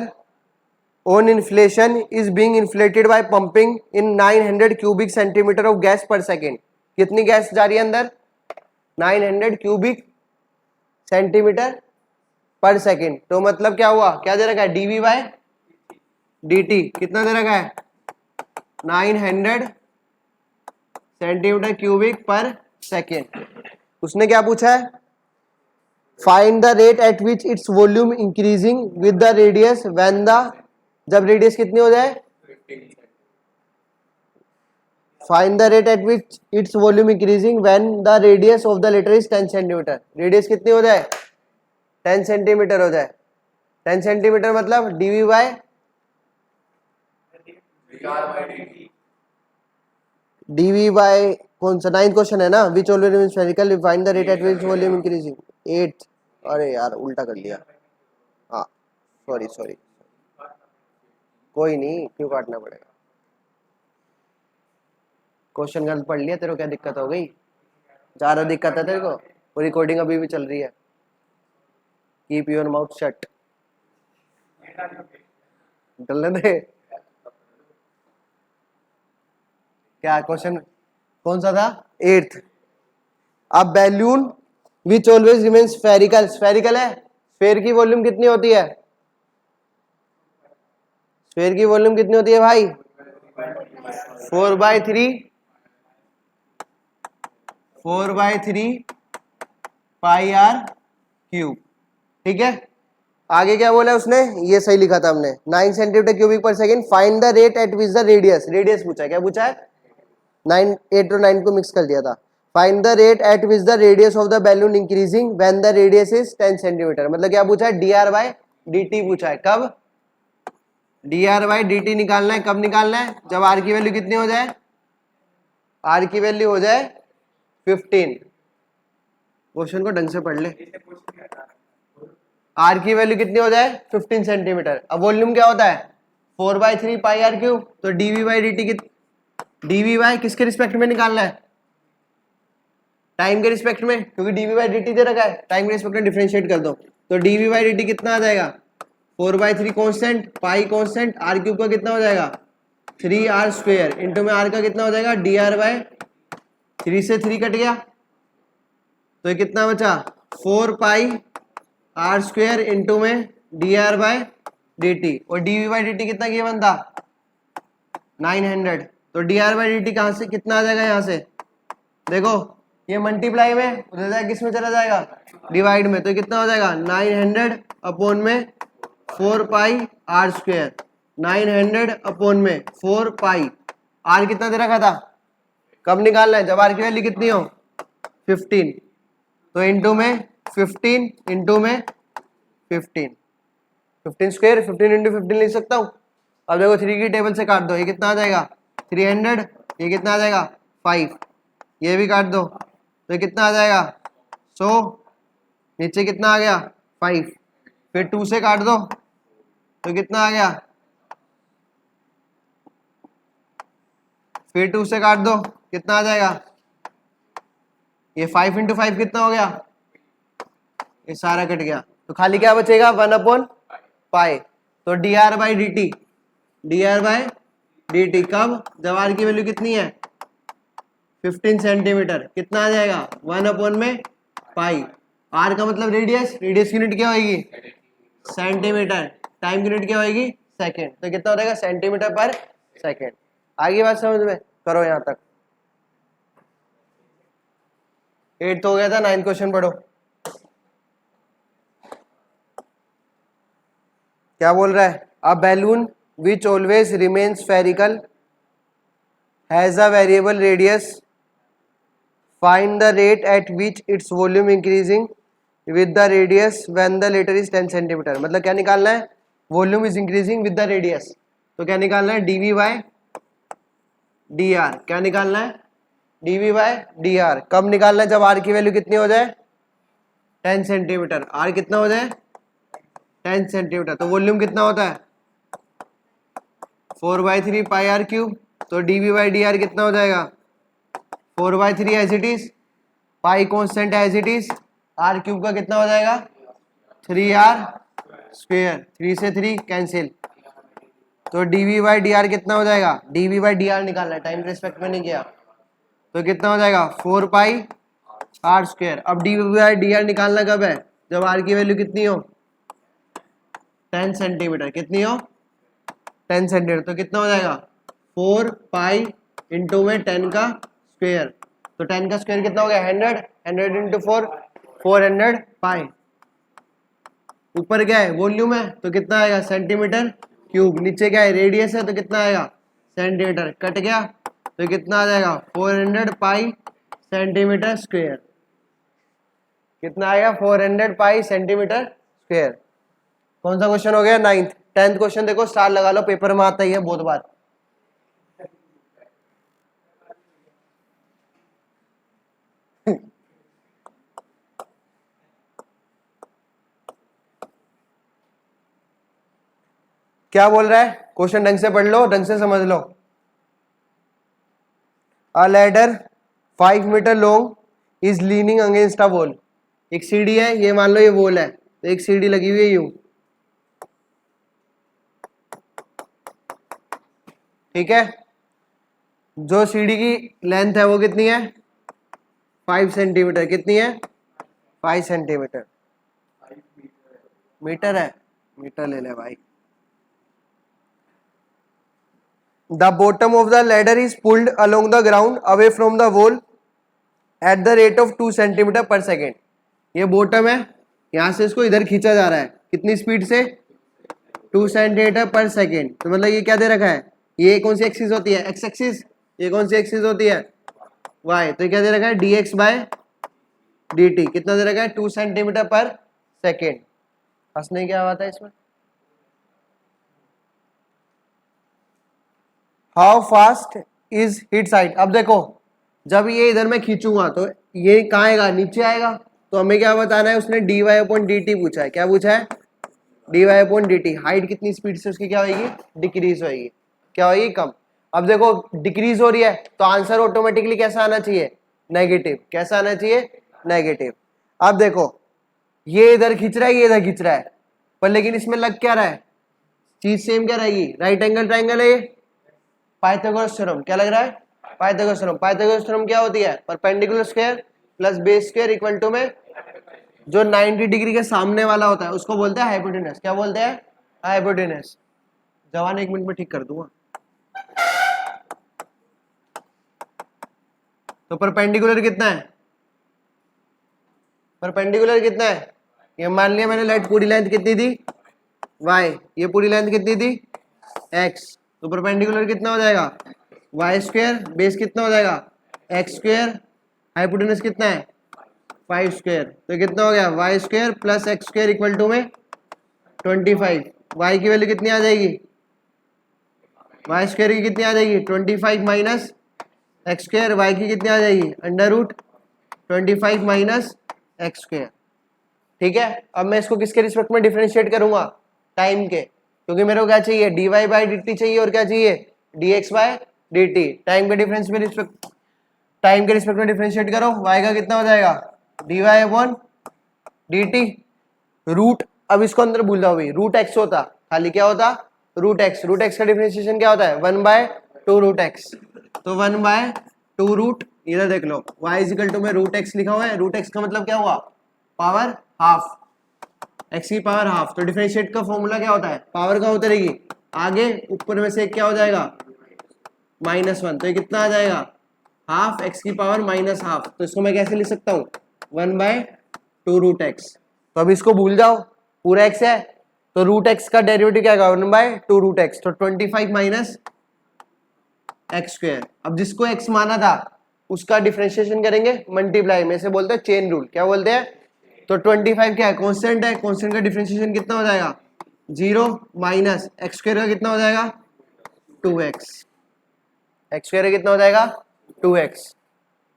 on inflation is being inflated by pumping in 900 cubic centimeter of gas per second। कितनी गैस जा रही है अंदर? 900 क्यूबिक सेंटीमीटर पर सेकेंड। तो मतलब क्या हुआ, क्या दे रखा है, dv बाय dt कितना दे रखा है, 900 सेंटीमीटर क्यूबिक पर सेकेंड। उसने क्या पूछा है, find the rate at which its volume increasing with the radius when the, जब रेडियस कितनी हो जाए, find the rate at which its volume increasing when the radius of the latter is 10 centimetre. Radius कितनी हो जाए, 10 centimetre हो जाए। 10 centimetre मतलब dv बाय dv बाय कौन सा, 9th क्वेश्चन है ना, which always remains spherical, find the rate at which volume increasing. 8, अरे यार उल्टा कर दिया, हाँ सॉरी सॉरी, कोई नहीं, क्यों काटना पड़ेगा, क्वेश्चन गलत पढ़ लिया, तेरे को क्या दिक्कत हो गई, ज्यादा दिक्कत है तेरे को, वो रिकॉर्डिंग अभी भी चल रही है, कीप योर माउथ शट, डलने दे। क्या क्वेश्चन कौन सा था, 8th। अब balloon which always remains spherical, spherical है, स्फेयर की वॉल्यूम कितनी होती है, स्फेयर की वॉल्यूम कितनी होती है भाई, 4/3 पाई आर क्यूब। ठीक है, आगे क्या बोला उसने, ये सही लिखा था हमने, 9 सेंटीमीटर क्यूबिक पर second, find the rate at which the radius, radius पूछा है, क्या पूछा है, 9, 8 और 9 को मिक्स कर दिया था। Find the rate at which the radius of the balloon increasing when the radius is 10 centimetre. मतलब क्या पूछा है, dr बाय dt पूछा है, कब, dr बाय dt निकालना है, कब निकालना है, जब r की वैल्यू कितनी हो जाए, r की वैल्यू हो जाए 15। क्वेश्चन को ढंग से पढ़ ले, r की वैल्यू कितनी हो जाए 15 सेंटीमीटर। अब वॉल्यूम क्या होता है 4/3 पाई आर क्यूब, तो dv बाई dt की, dv बाय किसके रिस्पेक्ट में निकालना है, टाइम के रिस्पेक्ट में, क्योंकि dv बाई dt दे रखा है, टाइम के रिस्पेक्ट में डिफरेंशिएट कर दो, तो dv बाई dt कितना आ जाएगा, 4/3 कांस्टेंट, पाई कांस्टेंट, r क्यूब का कितना हो जाएगा 3r स्क्वायर, इंटू में r का कितना हो जाएगा dr बाय 3 से 3 कट गया, तो ये कितना बचा 4 पाई r स्क्वायर इंटू में dr बाय dt, और dv बाई dt कितना गिवन था 900, तो dr बाई dt कहां से कितना आ जाएगा, यहां से देखो ये मल्टीप्लाई में उधर जाए, किस में चला जाएगा, डिवाइड में, तो कितना हो जाएगा 900 अपॉन में 4 पाई r स्क्वायर, 900 अपॉन में 4 पाई, r कितना दे रखा था, कब निकालना है, जब r की वैल्यू कितनी हो 15, तो इंटू में 15 इंटू में 15 स्क्वायर, 15 इंटू 15 लिख सकता हूँ। अब देखो 3 की टेबल से काट दो, ये कितना आ जाएगा 300, ये कितना आ जाएगा 5, ये भी काट दो, तो ये कितना आ जाएगा 100, नीचे कितना आ गया 5, फिर 2 से काट दो, तो कितना आ गया, फिर 2 से काट दो, कितना आ जाएगा, ये 5 इंटू 5 कितना हो गया, ये सारा कट गया, तो खाली क्या बचेगा 1/पाई, तो dr by dt, dr by dt कब, जब r की वैल्यू कितनी है 15 सेंटीमीटर, कितना आ जाएगा 1/पाई, r का मतलब रेडियस, रेडियस की यूनिट क्या होगी सेंटीमीटर, टाइम की यूनिट क्या होगी सेकंड, तो कितना हो जाएगा सेंटीमीटर पर सेकंड। आगे बात समझ में, करो यहां तक, 8 तो हो गया था, 9th क्वेश्चन पढ़ो, क्या बोल रहा है, a balloon which always remain spherical has a variable radius, find the rate at which its volume increasing with the radius when the latter is 10 centimetre. मतलब क्या निकालना है, volume is increasing with the radius, तो क्या निकालना है dv bye dr, क्या निकालना है dv बाय dr, कब निकालना है, जब r की वैल्यू कितनी हो जाए 10 सेंटीमीटर, r कितना हो जाए 10 सेंटीमीटर, तो वॉल्यूम कितना होता है 4/3 पाई आर क्यूब, तो डी बाई डी आर कितना हो जाएगा 4/3 as it is, pi constant as it is, R cube का कितना हो जाएगा 3r स्क्वेयर, 3 से 3 कैंसिल, तो dv बाई डी आर कितना हो जाएगा, dv बाई डी आर निकालना है, टाइम के रिस्पेक्ट में नहीं किया, तो कितना हो जाएगा 4 पाई आर स्क्वेयर। अब dv बाई डी आर निकालना कब है, जब r की वैल्यू कितनी हो 10 सेंटीमीटर, कितनी हो 10 सेंटीमीटर, तो कितना हो जाएगा 4 पाई इंटू में 10 का स्क्वेयर, तो 10 का स्क्वेयर कितना हो गया 100, 100 इंटू 4 400 पाई, ऊपर क्या है वॉल्यूम है तो कितना आएगा सेंटीमीटर क्यूब, नीचे क्या है रेडियस है तो कितना आएगा सेंटीमीटर, कट गया तो कितना आ जाएगा 400 पाई सेंटीमीटर स्क्वेयर, कितना आएगा 400 पाई सेंटीमीटर स्क्वेयर। कौन सा क्वेश्चन हो गया 9th। 10th क्वेश्चन देखो स्टार लगा लो, पेपर में आता ही है बहुत बार। क्या बोल रहा है क्वेश्चन, ढंग से पढ़ लो, ढंग से समझ लो। A ladder 5 metre long is leaning against a wall, एक सीढ़ी है, ये मान लो ये वॉल है, तो एक सीढ़ी लगी हुई है यूं, ठीक है, जो सीढ़ी की लेंथ है वो कितनी है 5 सेंटीमीटर, कितनी है 5 सेंटीमीटर, मीटर है, मीटर ले ले भाई। The bottom of the ladder is pulled along the ground away from the wall at the rate of 2 centimetre per second, ये बॉटम है, यहाँ से इसको इधर खींचा जा रहा है, कितनी स्पीड से 2 सेंटीमीटर पर सेकेंड, तो मतलब ये क्या दे रखा है, ये कौन सी एक्सिस होती है एक्स एक्सिस, ये कौन सी एक्सिस होती है वाई, तो क्या दे रखा है dx बाय dt, कितना दे रखा है 2 सेंटीमीटर पर सेकेंड। हंसने क्या बात है इसमें। How fast is hit side, अब देखो जब ये इधर मैं खींचूंगा तो ये कहाँ आएगा नीचे आएगा, तो हमें क्या बताना है, उसने dy अपॉन dt पूछा है, क्या पूछा है dy अपॉन dt, हाइट कितनी स्पीड से उसकी क्या होगी डिक्रीज होगी, क्या होगी कम। अब देखो डिक्रीज हो रही है तो आंसर ऑटोमेटिकली कैसा आना चाहिए नेगेटिव, कैसा आना चाहिए नेगेटिव। अब देखो ये इधर खींच रहा है, ये इधर खींच रहा है, पर लेकिन इसमें लग क्या रहा है, चीज सेम क्या रहेगी, राइट एंगल ट्राइंगल है ये, पाइथागोरस थ्योरम क्या लग रहा है पाइथागोरस थ्योरम। पाइथागोरस थ्योरम क्या होती है, perpendicular square plus base square equal to में जो 90 डिग्री के सामने वाला होता है उसको बोलते हैं हाइपोटेनस, क्या बोलते हैं हाइपोटेनस। जवान 1 मिनट में ठीक कर दूंगा। तो परपेंडिकुलर कितना है, परपेंडिकुलर कितना है, ये मान लिया मैंने, लेट पूरी लेंथ कितनी थी y, ये पूरी लेंथ कितनी थी x, तो परपेंडिकुलर कितना हो जाएगा वाई स्क्वायर, बेस कितना हो जाएगा एक्स स्क्वायर, हाइपोटेनस कितना है 5 स्क्वायर, तो कितना हो गया Y square plus X square equal to में 25, वाई की वैल्यू कितनी आ जाएगी, वाई स्क्वायर की कितनी आ जाएगी 25 माइनस एक्स स्क्वायर, वाई की कितनी आ जाएगी under root 25 minus X square, ठीक है। अब मैं इसको किसके रिस्पेक्ट में डिफरेंशिएट करूंगा, टाइम के, क्योंकि मेरे को क्या चाहिए dy बाई dt चाहिए और क्या चाहिए dx बाय dt, टाइम के डिफरेंस में रिस्पेक्ट, टाइम के रिस्पेक्ट में डिफरेंशिएट करो, y का कितना हो जाएगा dy अपॉन dt रूट, अब इसको अंदर भूल जाओ भाई, रूट x होता, खाली क्या होता रूट x, रूट x का डिफरेंशिएशन क्या होता है 1/2 रूट x, तो 1/2 रूट, इधर देख लो y इज इक्वल टू में रूट x लिखा हुआ है, रूट x का मतलब क्या हुआ पावर हाफ, x की पावर हाफ, तो डिफरेंशिएट का फॉर्मूला क्या होता है, पावर का उतरेगी आगे, ऊपर में से क्या हो जाएगा -1, तो ये कितना आ जाएगा हाफ x की पावर माइनस हाफ, तो इसको मैं कैसे लिख सकता हूँ 1/2 रूट x, तो अब इसको भूल जाओ, पूरा x है तो रूट x का डेरिवेटिव क्या आएगा 1/2 रूट x, तो 25 माइनस एक्स स्क्वायर। अब जिसको x माना था उसका डिफरेंशिएशन करेंगे मल्टीप्लाई में, से बोलते हैं चेन रूल, क्या बोलते हैं, तो 25 क्या है कांस्टेंट है, कांस्टेंट का डिफरेंशिएशन कितना हो जाएगा 0 माइनस एक्स स्क्वायर का कितना हो जाएगा 2x, एक्स स्क्वायर का कितना हो जाएगा 2x,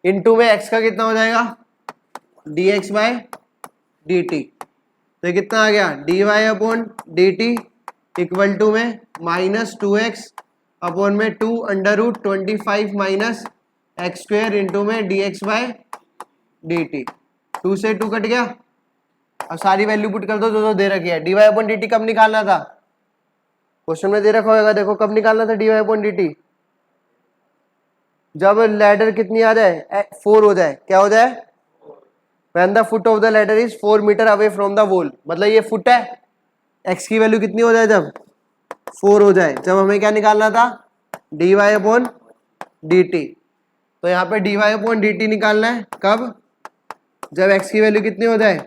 इनटू में x का कितना हो जाएगा dx बाय dt, तो ये कितना आ गया dy upon dt equal to में -2x अपॉन में 2 under root 25 minus X square into में dx बाय dt। 2 से 2 कट गया। अब सारी वैल्यू पुट कर दो जो दे रखी है। dy अपॉन dt कब निकालना था? क्वेश्चन में दे रखा होगा, देखो कब निकालना था dy अपॉन dt। जब लैडर कितनी आ जाए 4 हो जाए। क्या हो जाए? When the foot of the ladder is 4 metre away from the wall। मतलब ये फुट है, x की वैल्यू कितनी हो जाए जब 4 हो जाए। जब हमें क्या निकालना था? dy upon dt। तो यहाँ पे dy अपॉन dt निकालना है कब? जब x की वैल्यू कितनी हो जाए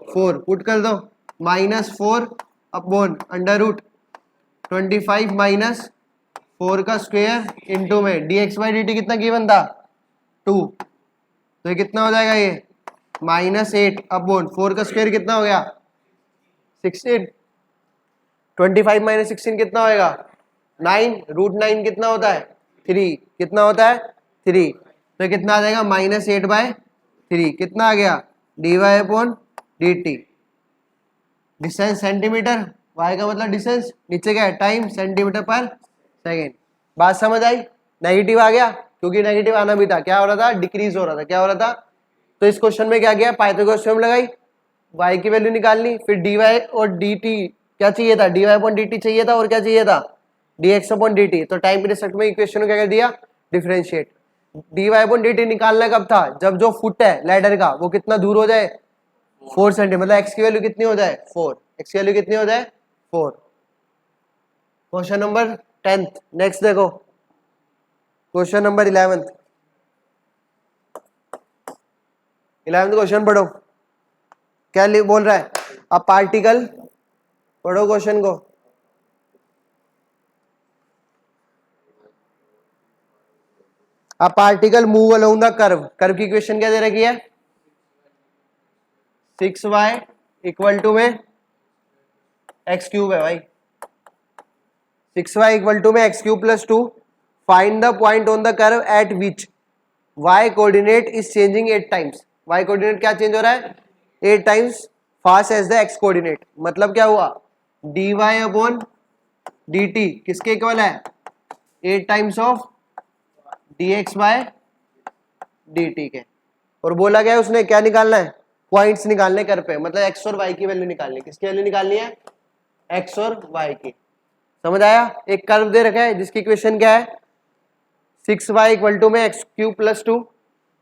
4। पुट कर दो -4 अपॉन अंडर रूट 25 माइनस 4 का स्क्वायर इंटू में dx बाई dt कितना गिवन था 2। तो ये कितना हो जाएगा? ये -8 अपॉन 4 का स्क्वायर कितना हो गया 16। 25 माइनस 16 कितना होएगा 9। रूट 9 कितना होता है 3। कितना होता है 3। तो कितना आ जाएगा -8/3। कितना आ गया dy upon dt। Distance centimetre, y का मतलब डिस्टेंस, नीचे क्या है टाइम, सेंटीमीटर पर सेकेंड। बात समझ आई? नेगेटिव आ गया क्योंकि नेगेटिव आना भी था। क्या हो रहा था? डिक्रीज हो रहा था। क्या हो रहा था? तो इस क्वेश्चन में क्या किया? पाइथागोरस थ्योरम लगाई, y की वैल्यू निकालनी, फिर dy और dt क्या चाहिए था? dy अपॉन dt चाहिए था और क्या चाहिए था? dx upon dt। तो टाइम के रिस्पेक्ट में इक्वेशन को क्या कर दिया? डिफरेंशिएट। dy अपॉन dt निकालना कब था? जब जो फुट है लैडर का वो कितना दूर हो जाए 4 सेंटीमीटर। मतलब x की वैल्यू कितनी हो जाए 4। x की वैल्यू कितनी हो जाए 4। Question number 10th। नेक्स्ट देखो question number 11th। 11th question पढ़ो क्या बोल रहा है। अ पार्टिकल, पढ़ो क्वेश्चन को। A particle move along the curve. Curve की इक्वेशन क्या दे रखी है? 6y इक्वल टू में एक्स क्यूब है भाई। 6y इक्वल टू में X cube plus 2। Find the point on the curve at which y coordinate is changing 8 times. y coordinate क्या चेंज हो रहा है 8 times fast as the x coordinate. मतलब क्या हुआ dy अपॉन dt किसके equal है 8 times of dx by dt के। और बोला गया है उसने क्या निकालना है? पॉइंट्स निकालने कर पे, मतलब x और y की वैल्यू निकालनी। किसकी वैल्यू निकालनी है? x और y की। समझ आया? एक कर्व दे रखा है जिसकी इक्वेशन क्या है 6y इक्वल टू में एक्स क्यूब प्लस 2।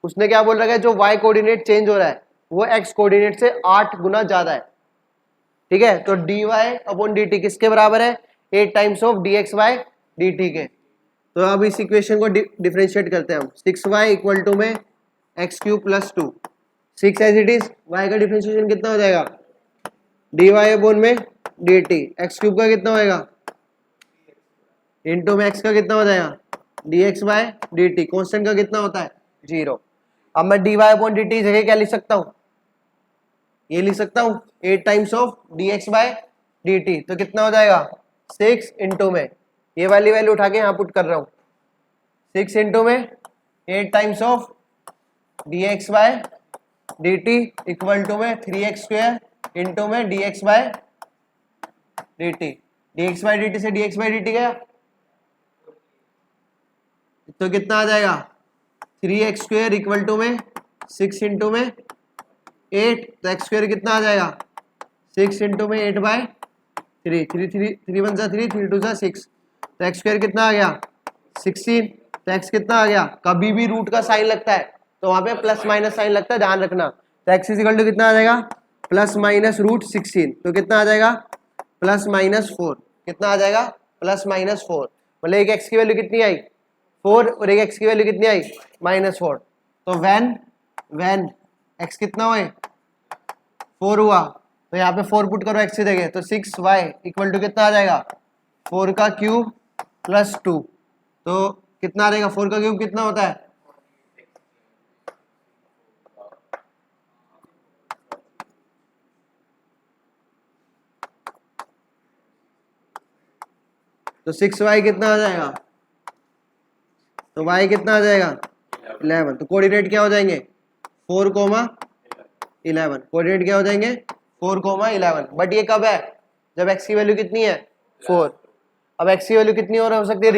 उसने क्या बोल रखा है? जो y कोऑर्डिनेट चेंज हो रहा है वो x कोऑर्डिनेट से 8 गुना ज्यादा है। ठीक है, तो dy अपॉन dt किसके बराबर है 8 times of dx by dt के। तो अब इस इक्वेशन को डिफरेंशिएट करते हैं हम। 6y इक्वल टू में X cube plus 2। 6 as it is, y का डिफरेंशिएशन कितना हो जाएगा dy अपॉन में dt। एक्स क्यूब का कितना होएगा इंटू में x का कितना हो जाएगा dx बाय dt। कांस्टेंट का कितना होता है 0। अब मैं dy अपॉन dt जगह क्या लिख सकता हूँ? ये लिख सकता हूँ 8 times of dx by dt। तो कितना हो जाएगा 6 इंटू में ये वाली वैल्यू उठा के यहाँ पुट कर रहा हूँ 6 इंटू में 8 times of dx by dt equal to में 3x स्क्वायर इंटू में dx by dt। dx by dt से dx बाय dt गया तो कितना आ जाएगा 3x स्क्वायर इक्वल टू में 6 इंटू में 8। तो एक्स स्क्वायर कितना आ जाएगा 6 इंटू में 8 बाय 3। 3 1 3 3 2 6। तो एक्स स्क्वायर कितना आ गया 16। तो एक्स कितना आ गया? कभी भी रूट का साइन लगता है तो वहां पे प्लस माइनस साइन लगता है, ध्यान रखना। तो एक्स इक्वल टू कितना आ जाएगा प्लस माइनस रूट 16। तो कितना आ जाएगा प्लस माइनस 4। कितना आ जाएगा प्लस माइनस 4। मतलब एक एक्स की वैल्यू कितनी आई 4 और एक एक्स की वैल्यू कितनी आई -4। तो व्हेन एक्स कितना हुए 4 हुआ तो यहाँ पे 4 पुट करो एक्स की जगह। तो 6y इक्वल टू कितना आ जाएगा 4 का क्यूब प्लस 2। तो कितना आ जाएगा 4 का क्यूब कितना होता है तो 6y कितना आ जाएगा? तो y कितना आ जाएगा 11। तो कोऑर्डिनेट क्या हो जाएंगे 4, 11। कोऑर्डिनेट क्या हो जाएंगे 4, 11। बट ये कब है? जब x की वैल्यू कितनी है 4। अब x की वैल्यू कितनी और हो सकती है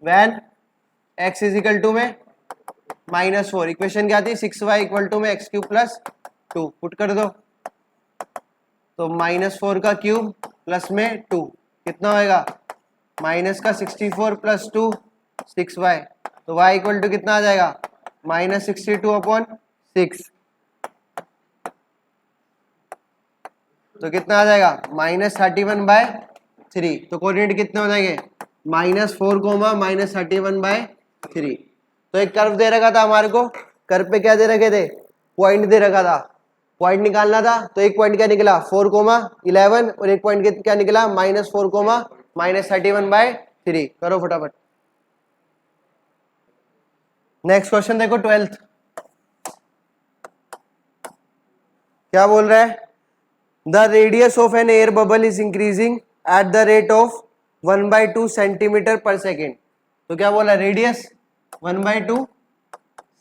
when x is equal to में -4। इक्वेशन क्या थी? 6y इक्वल टू में x क्यूब प्लस 2। पुट कर दो तो -4 का क्यूब प्लस में 2 कितना होएगा? माइनस का 64 प्लस 2 6y, तो y इक्वल टू कितना आ जाएगा? -62/6। तो कितना आ जाएगा? -31/3। तो कोऑर्डिनेट कितने हो जाएंगे? -4, -31/3। तो एक कर्व दे रखा था हमारे को, कर्व पे क्या दे रखे थे? पॉइंट दे रखा था, पॉइंट निकालना था। तो एक पॉइंट क्या निकला? 4, 11 और एक पॉइंट क्या निकला? -4, -31/3। करो फटाफट। नेक्स्ट क्वेश्चन देखो 12th क्या बोल रहा है? The radius of an air bubble is increasing at the rate of 1/2 centimetre per second. तो क्या बोला? Radius 1/2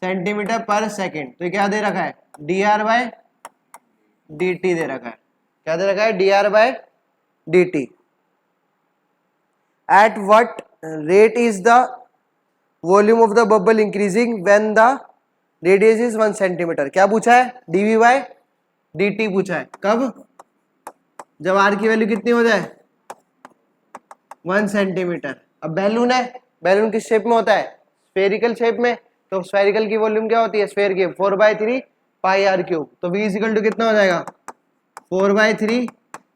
centimetre per second. तो क्या दे रखा है? dr/dt दे रखा है। क्या दे रखा है? dr/dt। At what rate is the volume of the bubble increasing when the radius is 1 centimetre. क्या पूछा है? dv/dt पूछा है। कब? जब r की वैल्यू कितनी हो जाए? 1 सेंटीमीटर। अब बैलून है, बैलून किस शेप में होता है? स्फेरिकल शेप में। तो स्फेरिकल की वॉल्यूम क्या होती है? स्फेयर की 4/3 पाई आर क्यूब। तो v इक्वल टू कितना हो जाएगा? 4/3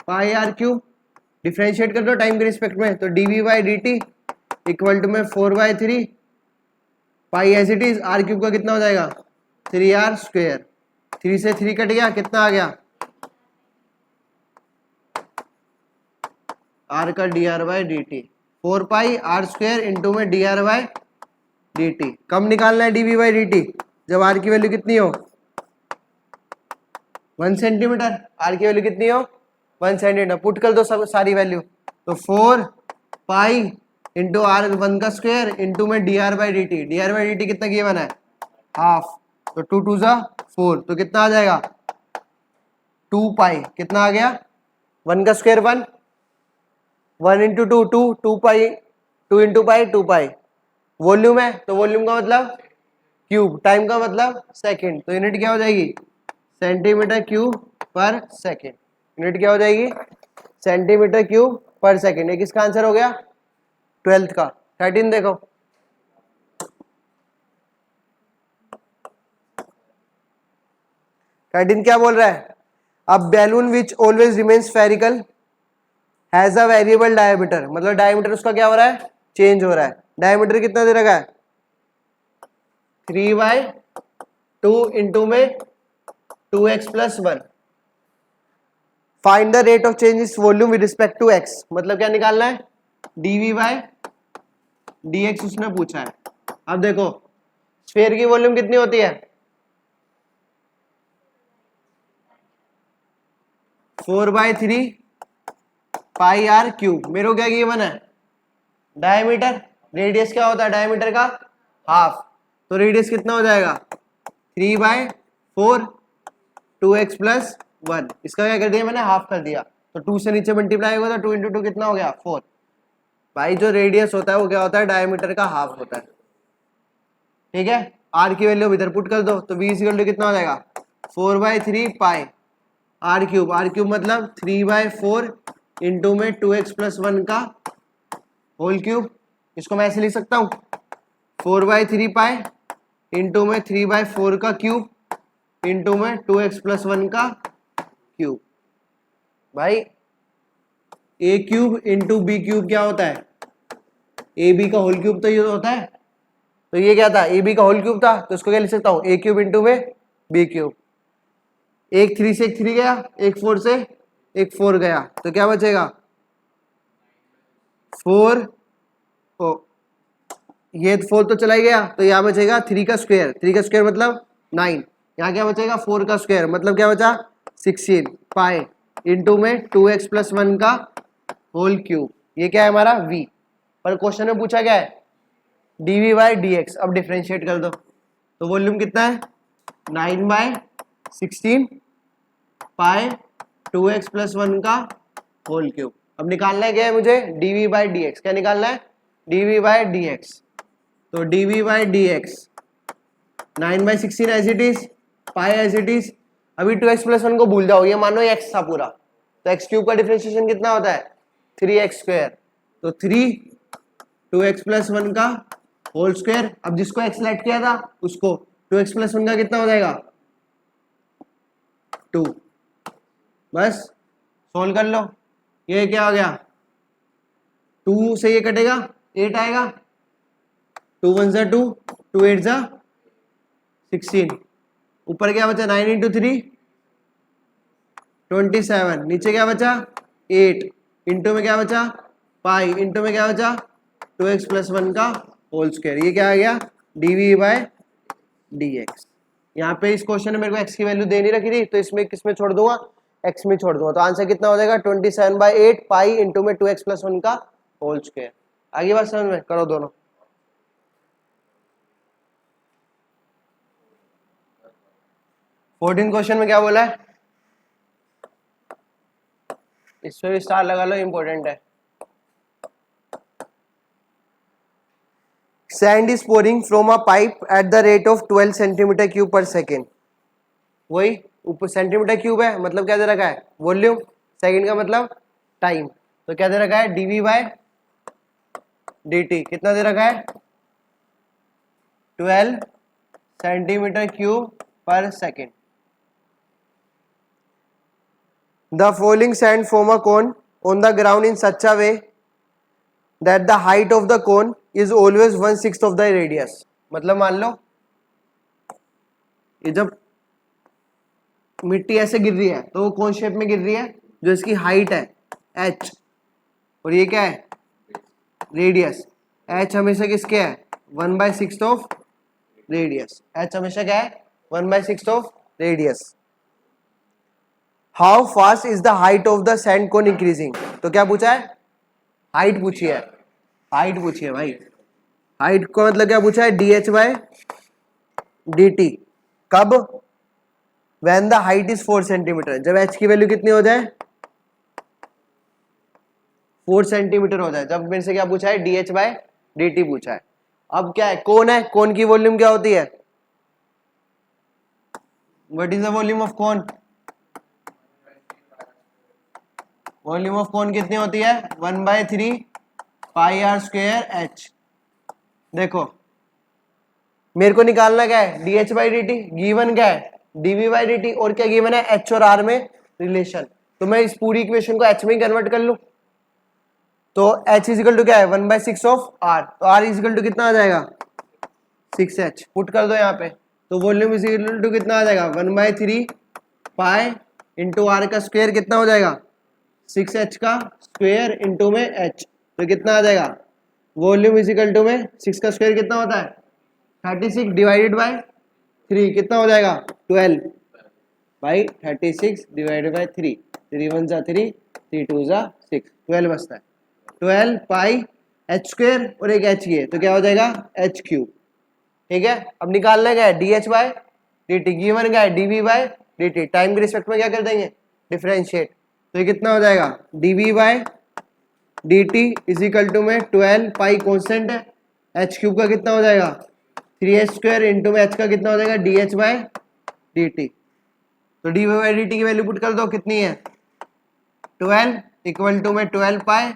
पाई आर क्यूब। डिफरेंशिएट कर दो टाइम के रिस्पेक्ट में, तो dv/dt इक्वल टू में 4/3 pi as it is, R cube का कितना हो जाएगा? 3r²। 3 से 3 कट गया, कितना आ गया? r का dr/dt 4 पाई r² इंटू में dr/dt। कब निकालना है dv/dt? जब r की वैल्यू कितनी हो? 1 सेंटीमीटर। r की वैल्यू कितनी हो? 1 सेंटीमीटर। पुट कर दो सब सारी वैल्यू, तो 4 पाई इंटू r1 का स्क्वायर इंटू में dr/dt। dr/dt कितना किया बना है? हाफ। तो 2 2 जा 4, तो कितना आ जाएगा? 2 पाई। कितना आ गया? 1 का स्क्वायर 1, 1 इंटू 2 2, 2 पाई, 2 इंटू पाई 2 पाई। वॉल्यूम है तो वॉल्यूम का मतलब क्यूब, टाइम का मतलब सेकंड। तो यूनिट क्या हो जाएगी? सेंटीमीटर क्यूब पर सेकंड। यूनिट क्या हो जाएगी? सेंटीमीटर क्यूब पर सेकंड। ये किसका आंसर हो गया? 12th का। 13 देखो। क्या बोल रहा है? A balloon which always remain spherical has a variable diameter. मतलब डायमीटर उसका क्या हो रहा है? चेंज हो रहा है। डायमीटर कितना दे रखा है? 3/2 इंटू में 2x + 1। Find the rate of change इस volume with respect to x। मतलब क्या निकालना है? dv/dx उसने पूछा है। अब देखो स्फीयर की वॉल्यूम कितनी होती है? 4/3 पाई आर क्यूब। मेरे को क्या गिवन है? डायमीटर। रेडियस क्या होता है डायमीटर का? हाफ। तो रेडियस कितना हो जाएगा? 3/4 2x + 1। इसका क्या कर दिया मैंने? हाफ कर दिया। तो 2 से नीचे मल्टीप्लाई होगा तो 2 इंटू 2 कितना हो गया? 4। भाई जो रेडियस होता है वो क्या होता है? डायमीटर का हाफ होता है। ठीक है। आर की वैल्यू इधर पुट कर दो, तो v इक्वल टू कितना हो जाएगा? 4/3 pi R cube. Are cube मतलब 3/4 इंटू में 2x + 1 का होल क्यूब। इसको मैं ऐसे लिख सकता हूँ 4/3 पाई इंटू में 3/4 का क्यूब इंटू में 2x + 1 का क्यूब। भाई a cube into b cube क्या होता है? ए बी का होल क्यूब तो ये होता है। तो ये क्या था? ए बी का होल क्यूब था, तो इसको क्या लिख सकता हूँ? a क्यूब इंटू में बी क्यूब। एक 3 से एक 3 गया, एक 4 से एक 4 गया, तो क्या बचेगा? 4। ओ ये 4 तो चला ही गया, तो यहाँ बचेगा 3 का स्क्वायर। 3 का स्क्वायर मतलब 9। यहाँ क्या बचेगा? 4 का स्क्वायर मतलब क्या बचा? 16 पाई इंटू में 2x + 1 का होल क्यूब। ये क्या है हमारा? v। पर क्वेश्चन में पूछा क्या है? dv/dx। अब डिफरेंशिएट कर दो, तो वॉल्यूम कितना है? 9/16 पाई 2x + 1 का होल क्यूब। अब निकालना है क्या है मुझे? dv/dx। क्या निकालना है? D by D X. तो D by D X 9/16 as it is, pi as it is. अभी 2x प्लस 1 को भूल जाओ, ये मानो x था पूरा, तो एक्स क्यूब का डिफरेंशिएशन कितना होता है 3x स्क्वायर। तो 3 2x प्लस 1 का होल स्क्वायर। अब जिसको x लेट किया था उसको 2x प्लस 1 का कितना हो जाएगा 2। बस सोल्व कर लो। ये क्या हो गया 2 से ये कटेगा 8 आएगा, 2 1 जा 2, 2 8 जा 16। ऊपर क्या बचा 9 इंटू 3 27, नीचे क्या बचा 8, इंटू में क्या बचा पाई, इंटू में क्या बचा 2x प्लस 1 का होल स्क्वायर। ये क्या आ गया डी बाय डी एक्स। यहाँ पे इस क्वेश्चन में मेरे को x की वैल्यू दे नहीं रखी थी, तो इसमें किस में छोड़ दूंगा x में छोड़ दूंगा। तो आंसर कितना हो जाएगा 27/8 पाई इंटू में 2x प्लस 1 का होल स्क्वायर। आगे बात समझ में, करो दोनों। 14 क्वेश्चन में क्या बोला है, इसमें भी स्टार लगा लो, इंपॉर्टेंट है। Sand is pouring from a pipe eight the rate of 12 centimetre cube per second. वही ऊपर सेंटीमीटर क्यूब है, मतलब क्या दे रखा है वॉल्यूम, सेकंड का मतलब टाइम। तो क्या दे रखा है डीवी बाय dt कितना दे रखा है 12 centimetre cube per second. The falling sand form a cone on the ground in such a way that the height of the cone is always 1/6 of the radius। मतलब मान लो ये जब मिट्टी ऐसे गिर रही है तो वो कौन शेप में गिर रही है, जो इसकी हाइट है h और ये क्या है रेडियस। h हमेशा किसके है 1/6 ऑफ रेडियस। h हमेशा क्या है 1/6 of radius. How fast is the height of the sand cone increasing. तो क्या पूछा है हाइट पूछी है, हाइट पूछी है भाई। हाइट को मतलब क्या पूछा है D H by D T. कब when the height is 4 centimetre, जब h की वैल्यू कितनी हो जाए 4 सेंटीमीटर हो जाए। जब मेरे से क्या पूछा है D H by D t पूछा है। अब क्या है कोन है, कोन की वॉल्यूम क्या होती है what is the volume of cone, volume of cone कितनी होती है 1/3 पाई आर स्क्वायर एच। देखो मेरे को निकालना क्या है D H by D t, given क्या है डीवी बाई डी टी, और क्या गिवन है एच और आर में रिलेशन। तो मैं इस पूरी इक्वेशन को एच में ही कन्वर्ट कर लूं। तो एच इजिकल टू क्या है 1/6 ऑफ आर, तो आर इजिकल टू कितना आ जाएगा 6h। पुट कर दो यहाँ पे, तो वॉल्यूम इजिकल टू कितना आ जाएगा 1/3 पाई इंटू आर का स्क्वायर कितना हो जाएगा 6h का स्क्वायर इंटू में h, तो कितना आ जाएगा वॉल्यूम इजिकल टू में 6 का स्क्वायर कितना होता है 36 डिवाइडेड बाय 3 कितना हो जाएगा 12 बाई 36 डिवाइडेड बाय 3, 3 1 जा 3, 3 2 जा 6, 12 बचता है 12 पाई h स्क्वायर और एक h ये, तो क्या हो जाएगा h क्यूब। ठीक है, अब निकालना क्या है D H by D t, given क्या है dv by D t, time के रिस्पेक्ट में क्या कर देंगे डिफरेंशिएट। तो ये कितना हो जाएगा dv by D t is equal to में 12 पाई कॉन्स्टेंट है, एच क्यूब का कितना हो जाएगा 3h स्क्वायर इंटू में एच का कितना हो जाएगा d H by D T. तो डी बाई डी टी की वैल्यू पुट कर दो कितनी है 12 इक्वल टू में 12 पाई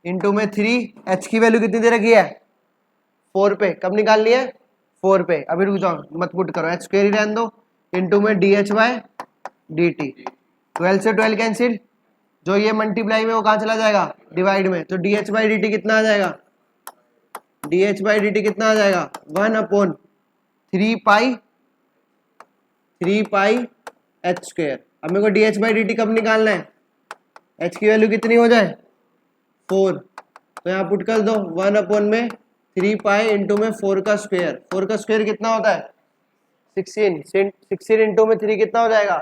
इंटू में 3, एच की वैल्यू कितनी दे रखी है 4 पे। कब निकालनी है 4 पे, अभी रुक जाओ मत पुट करो, एच स्क्वायर ही रहने दो इंटू में d H by D t. 12 से 12 कैंसिल, जो ये मल्टीप्लाई में वो कहाँ चला जाएगा डिवाइड में, तो D H by D T कितना आ जाएगा d H by D T कितना आ जाएगा 1/3 पाई एच स्क्वायर। अब मेरे को D H by D T कब निकालना है एच की वैल्यू कितनी हो जाए 4, तो यहाँ पुट कर दो 1/3 पाई इंटू में 4 का स्क्वायर, 4 का स्क्वायर कितना होता है 16 इंटू में 3 कितना हो जाएगा,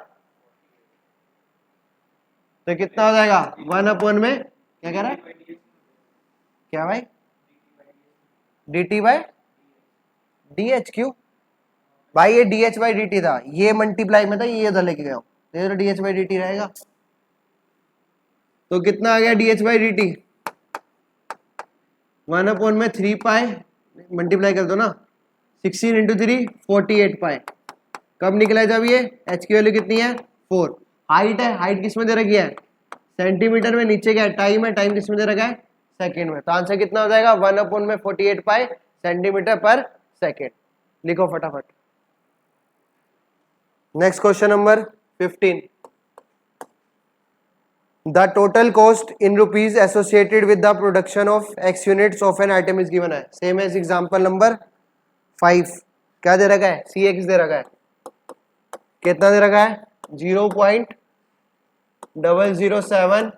तो कितना हो जाएगा 1 में क्या कह रहा है क्या भाई D T by D H Q. भाई ये D H by D T था, ये मल्टीप्लाई में था, ये इधर लेके गया हूं, तो D H by D T रहेगा। तो कितना आ गया D H by D T 1 में 3 पाई मल्टीप्लाई कर दो ना, 16 इंटू 3 48 पाई। कब निकला है जब ये h की वैल्यू कितनी है 4। हाइट है, हाइट किस में दे रखी है सेंटीमीटर में, नीचे क्या है टाइम है, टाइम किस में दे रखा है सेकंड में। तो आंसर कितना हो जाएगा 1 में 48 पाई सेंटीमीटर पर सेकेंड। लिखो फटाफट। Next question number 15। The total cost in rupees associated with the production of x units of an item is given है। Same as example number 5। क्या दे रखा है cx दे रखा है, कितना दे रखा है 0.007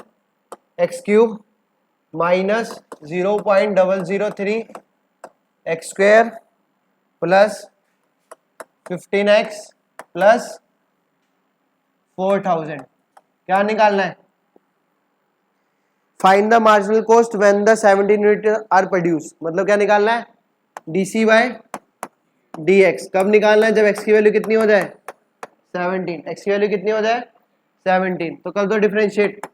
x cube minus 0.003 x square plus 15x plus 4000। क्या निकालना है, find the marginal cost when the 17 unit are produce. मतलब क्या निकालना है dc बाय dx। कब निकालना है जब x की वैल्यू कितनी हो जाए 17, x की वैल्यू कितनी हो जाए 17। तो कर दो डिफरेंशिएट,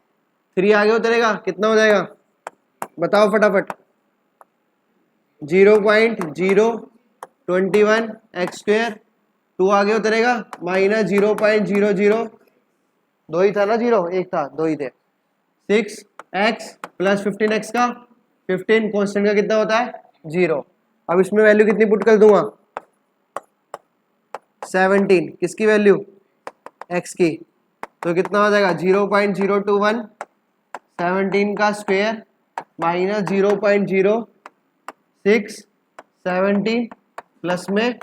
3 आगे उतरेगा कितना हो जाएगा बताओ फटाफट 0.021 एक्स स्क्वायर, 2 आगे उतरेगा माइनस 0.00, 2 ही था ना, 0 एक था 2 ही थे, 6x प्लस 15x का 15 कांस्टेंट का कितना होता है 0। अब इसमें वैल्यू कितनी पुट कर दूंगा 17, किसकी वैल्यू x की, तो कितना हो जाएगा 0.021 17 का स्क्वायर माइनस 0.06 17 प्लस में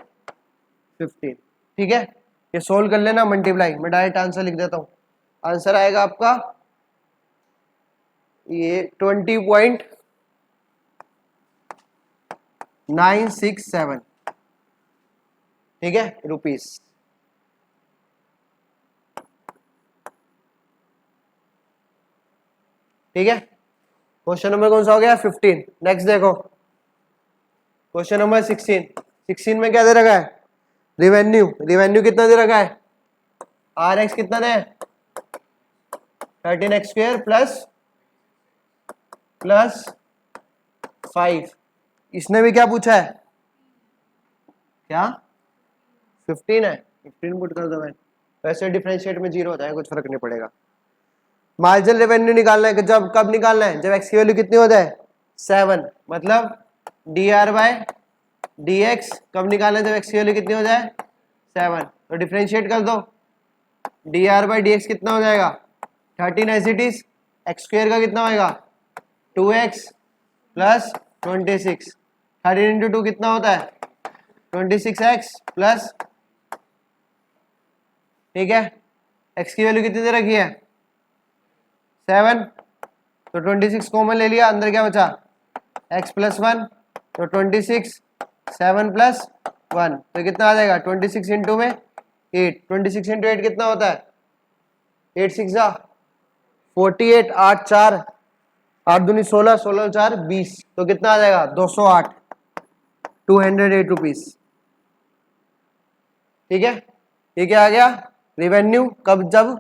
15। ठीक है, ये सोल्व कर लेना मल्टीप्लाई, मैं डायरेक्ट आंसर लिख देता हूं। आंसर आएगा आपका ये 20.967। ठीक है रुपीस। ठीक है, क्वेश्चन नंबर कौन सा हो गया 15। नेक्स्ट देखो क्वेश्चन नंबर 16 में क्या दे रखा है रिवेन्यू। रिवेन्यू कितना दे रखा है आर एक्स कितना दे 13x स्क्वायर प्लस 5। इसने भी क्या पूछा है क्या 15 है, 15 पुट कर दो भाई, वैसे डिफरेंशिएट में 0 होता है कुछ फर्क नहीं पड़ेगा। मार्जिनल रेवेन्यू निकालना है जब कब निकालना है जब x की वैल्यू कितनी हो जाए 7। मतलब dr बाय dx कब निकालना है जब x की वैल्यू कितनी हो जाए 7। तो डिफरेंशिएट कर दो, dr बाय dx कितना हो जाएगा 13 as it is, x square का कितना होएगा 2x प्लस 26, 13 इंटू 2 कितना होता है 26x प्लस, ठीक है x की वैल्यू कितनी दे रखी है 7, तो 26 कॉमन ले लिया, अंदर क्या बचा x प्लस 1, तो 26 7 प्लस 1 तो कितना आ जाएगा 26 इंटू में 8, 26 इंटू 8 कितना होता है 8 6 जा 48, 8 4 8 दूनी 16, 16 4 20, तो कितना आ जाएगा 208, 208 रुपीज। ठीक है, ये क्या आ गया रिवेन्यू कब जब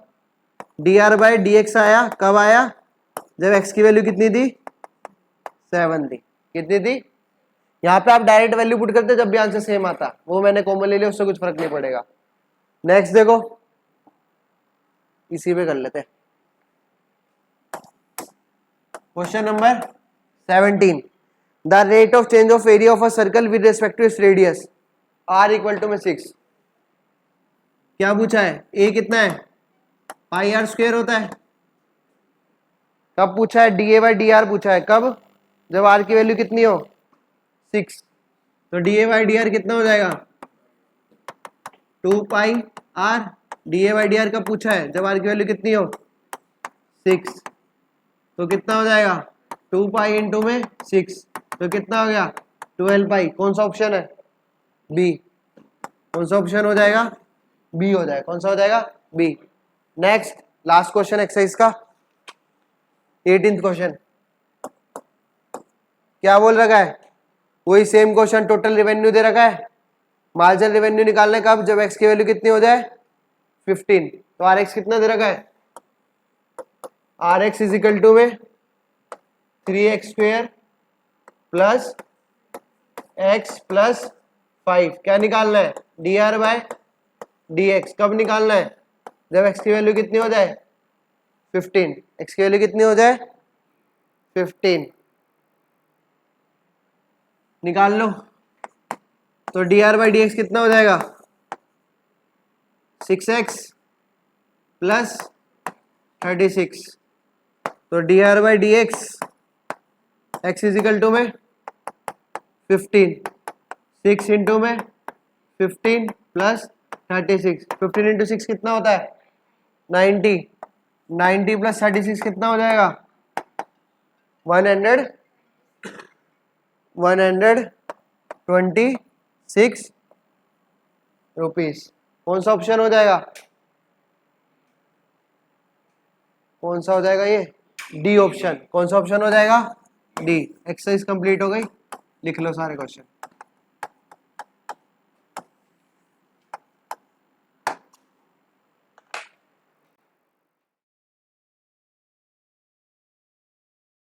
dr बाय dx आया, कब आया जब x की वैल्यू कितनी थी 7 थी। कितनी थी, यहाँ पे आप डायरेक्ट वैल्यू पुट करते जब भी आंसर सेम आता, वो मैंने कॉमन ले लिया उससे कुछ फर्क नहीं पड़ेगा। नेक्स्ट देखो इसी पे कर लेते हैं question number 17। The rate of change of area of a circle with respect to its radius r equal to में 6। क्या पूछा है a कितना है पाई आर स्क्वायर होता है। कब पूछा है D A by D R पूछा है, कब जब r की वैल्यू कितनी हो 6, तो D A by D R कितना हो जाएगा 2 पाई r। D A by D R कब पूछा है जब r की वैल्यू कितनी हो 6, तो कितना हो जाएगा 2 पाई इंटू में 6, तो कितना हो गया 12 पाई। कौन सा ऑप्शन है बी, कौन सा ऑप्शन हो जाएगा बी हो जाएगा, कौन सा हो जाएगा b. Next last question exercise का 18th क्वेश्चन क्या बोल रखा है, वही सेम क्वेश्चन, टोटल रेवेन्यू दे रखा है, मार्जिनल रेवेन्यू निकालने कब जब x की वैल्यू कितनी हो जाए 15। तो आर एक्स कितना दे रखा है r x is equal to में 3x square plus x plus 5, क्या निकालना है, dr बाय dx। कब निकालना है, जब x की वैल्यू कितनी हो जाए 15, x की वैल्यू कितनी हो जाए 15, निकाल लो। तो dr बाई dx कितना हो जाएगा 6x प्लस 36। तो dr by dx x equal to में 15, 6 इंटू में 15 प्लस 36, 15 इंटू 6 कितना होता है 90, 90 प्लस 36 कितना हो जाएगा 126 रुपीस। कौन सा ऑप्शन हो जाएगा, कौन सा हो जाएगा ये, डी ऑप्शन। कौन सा ऑप्शन हो जाएगा, डी। एक्सरसाइज कंप्लीट हो गई, लिख लो सारे क्वेश्चन।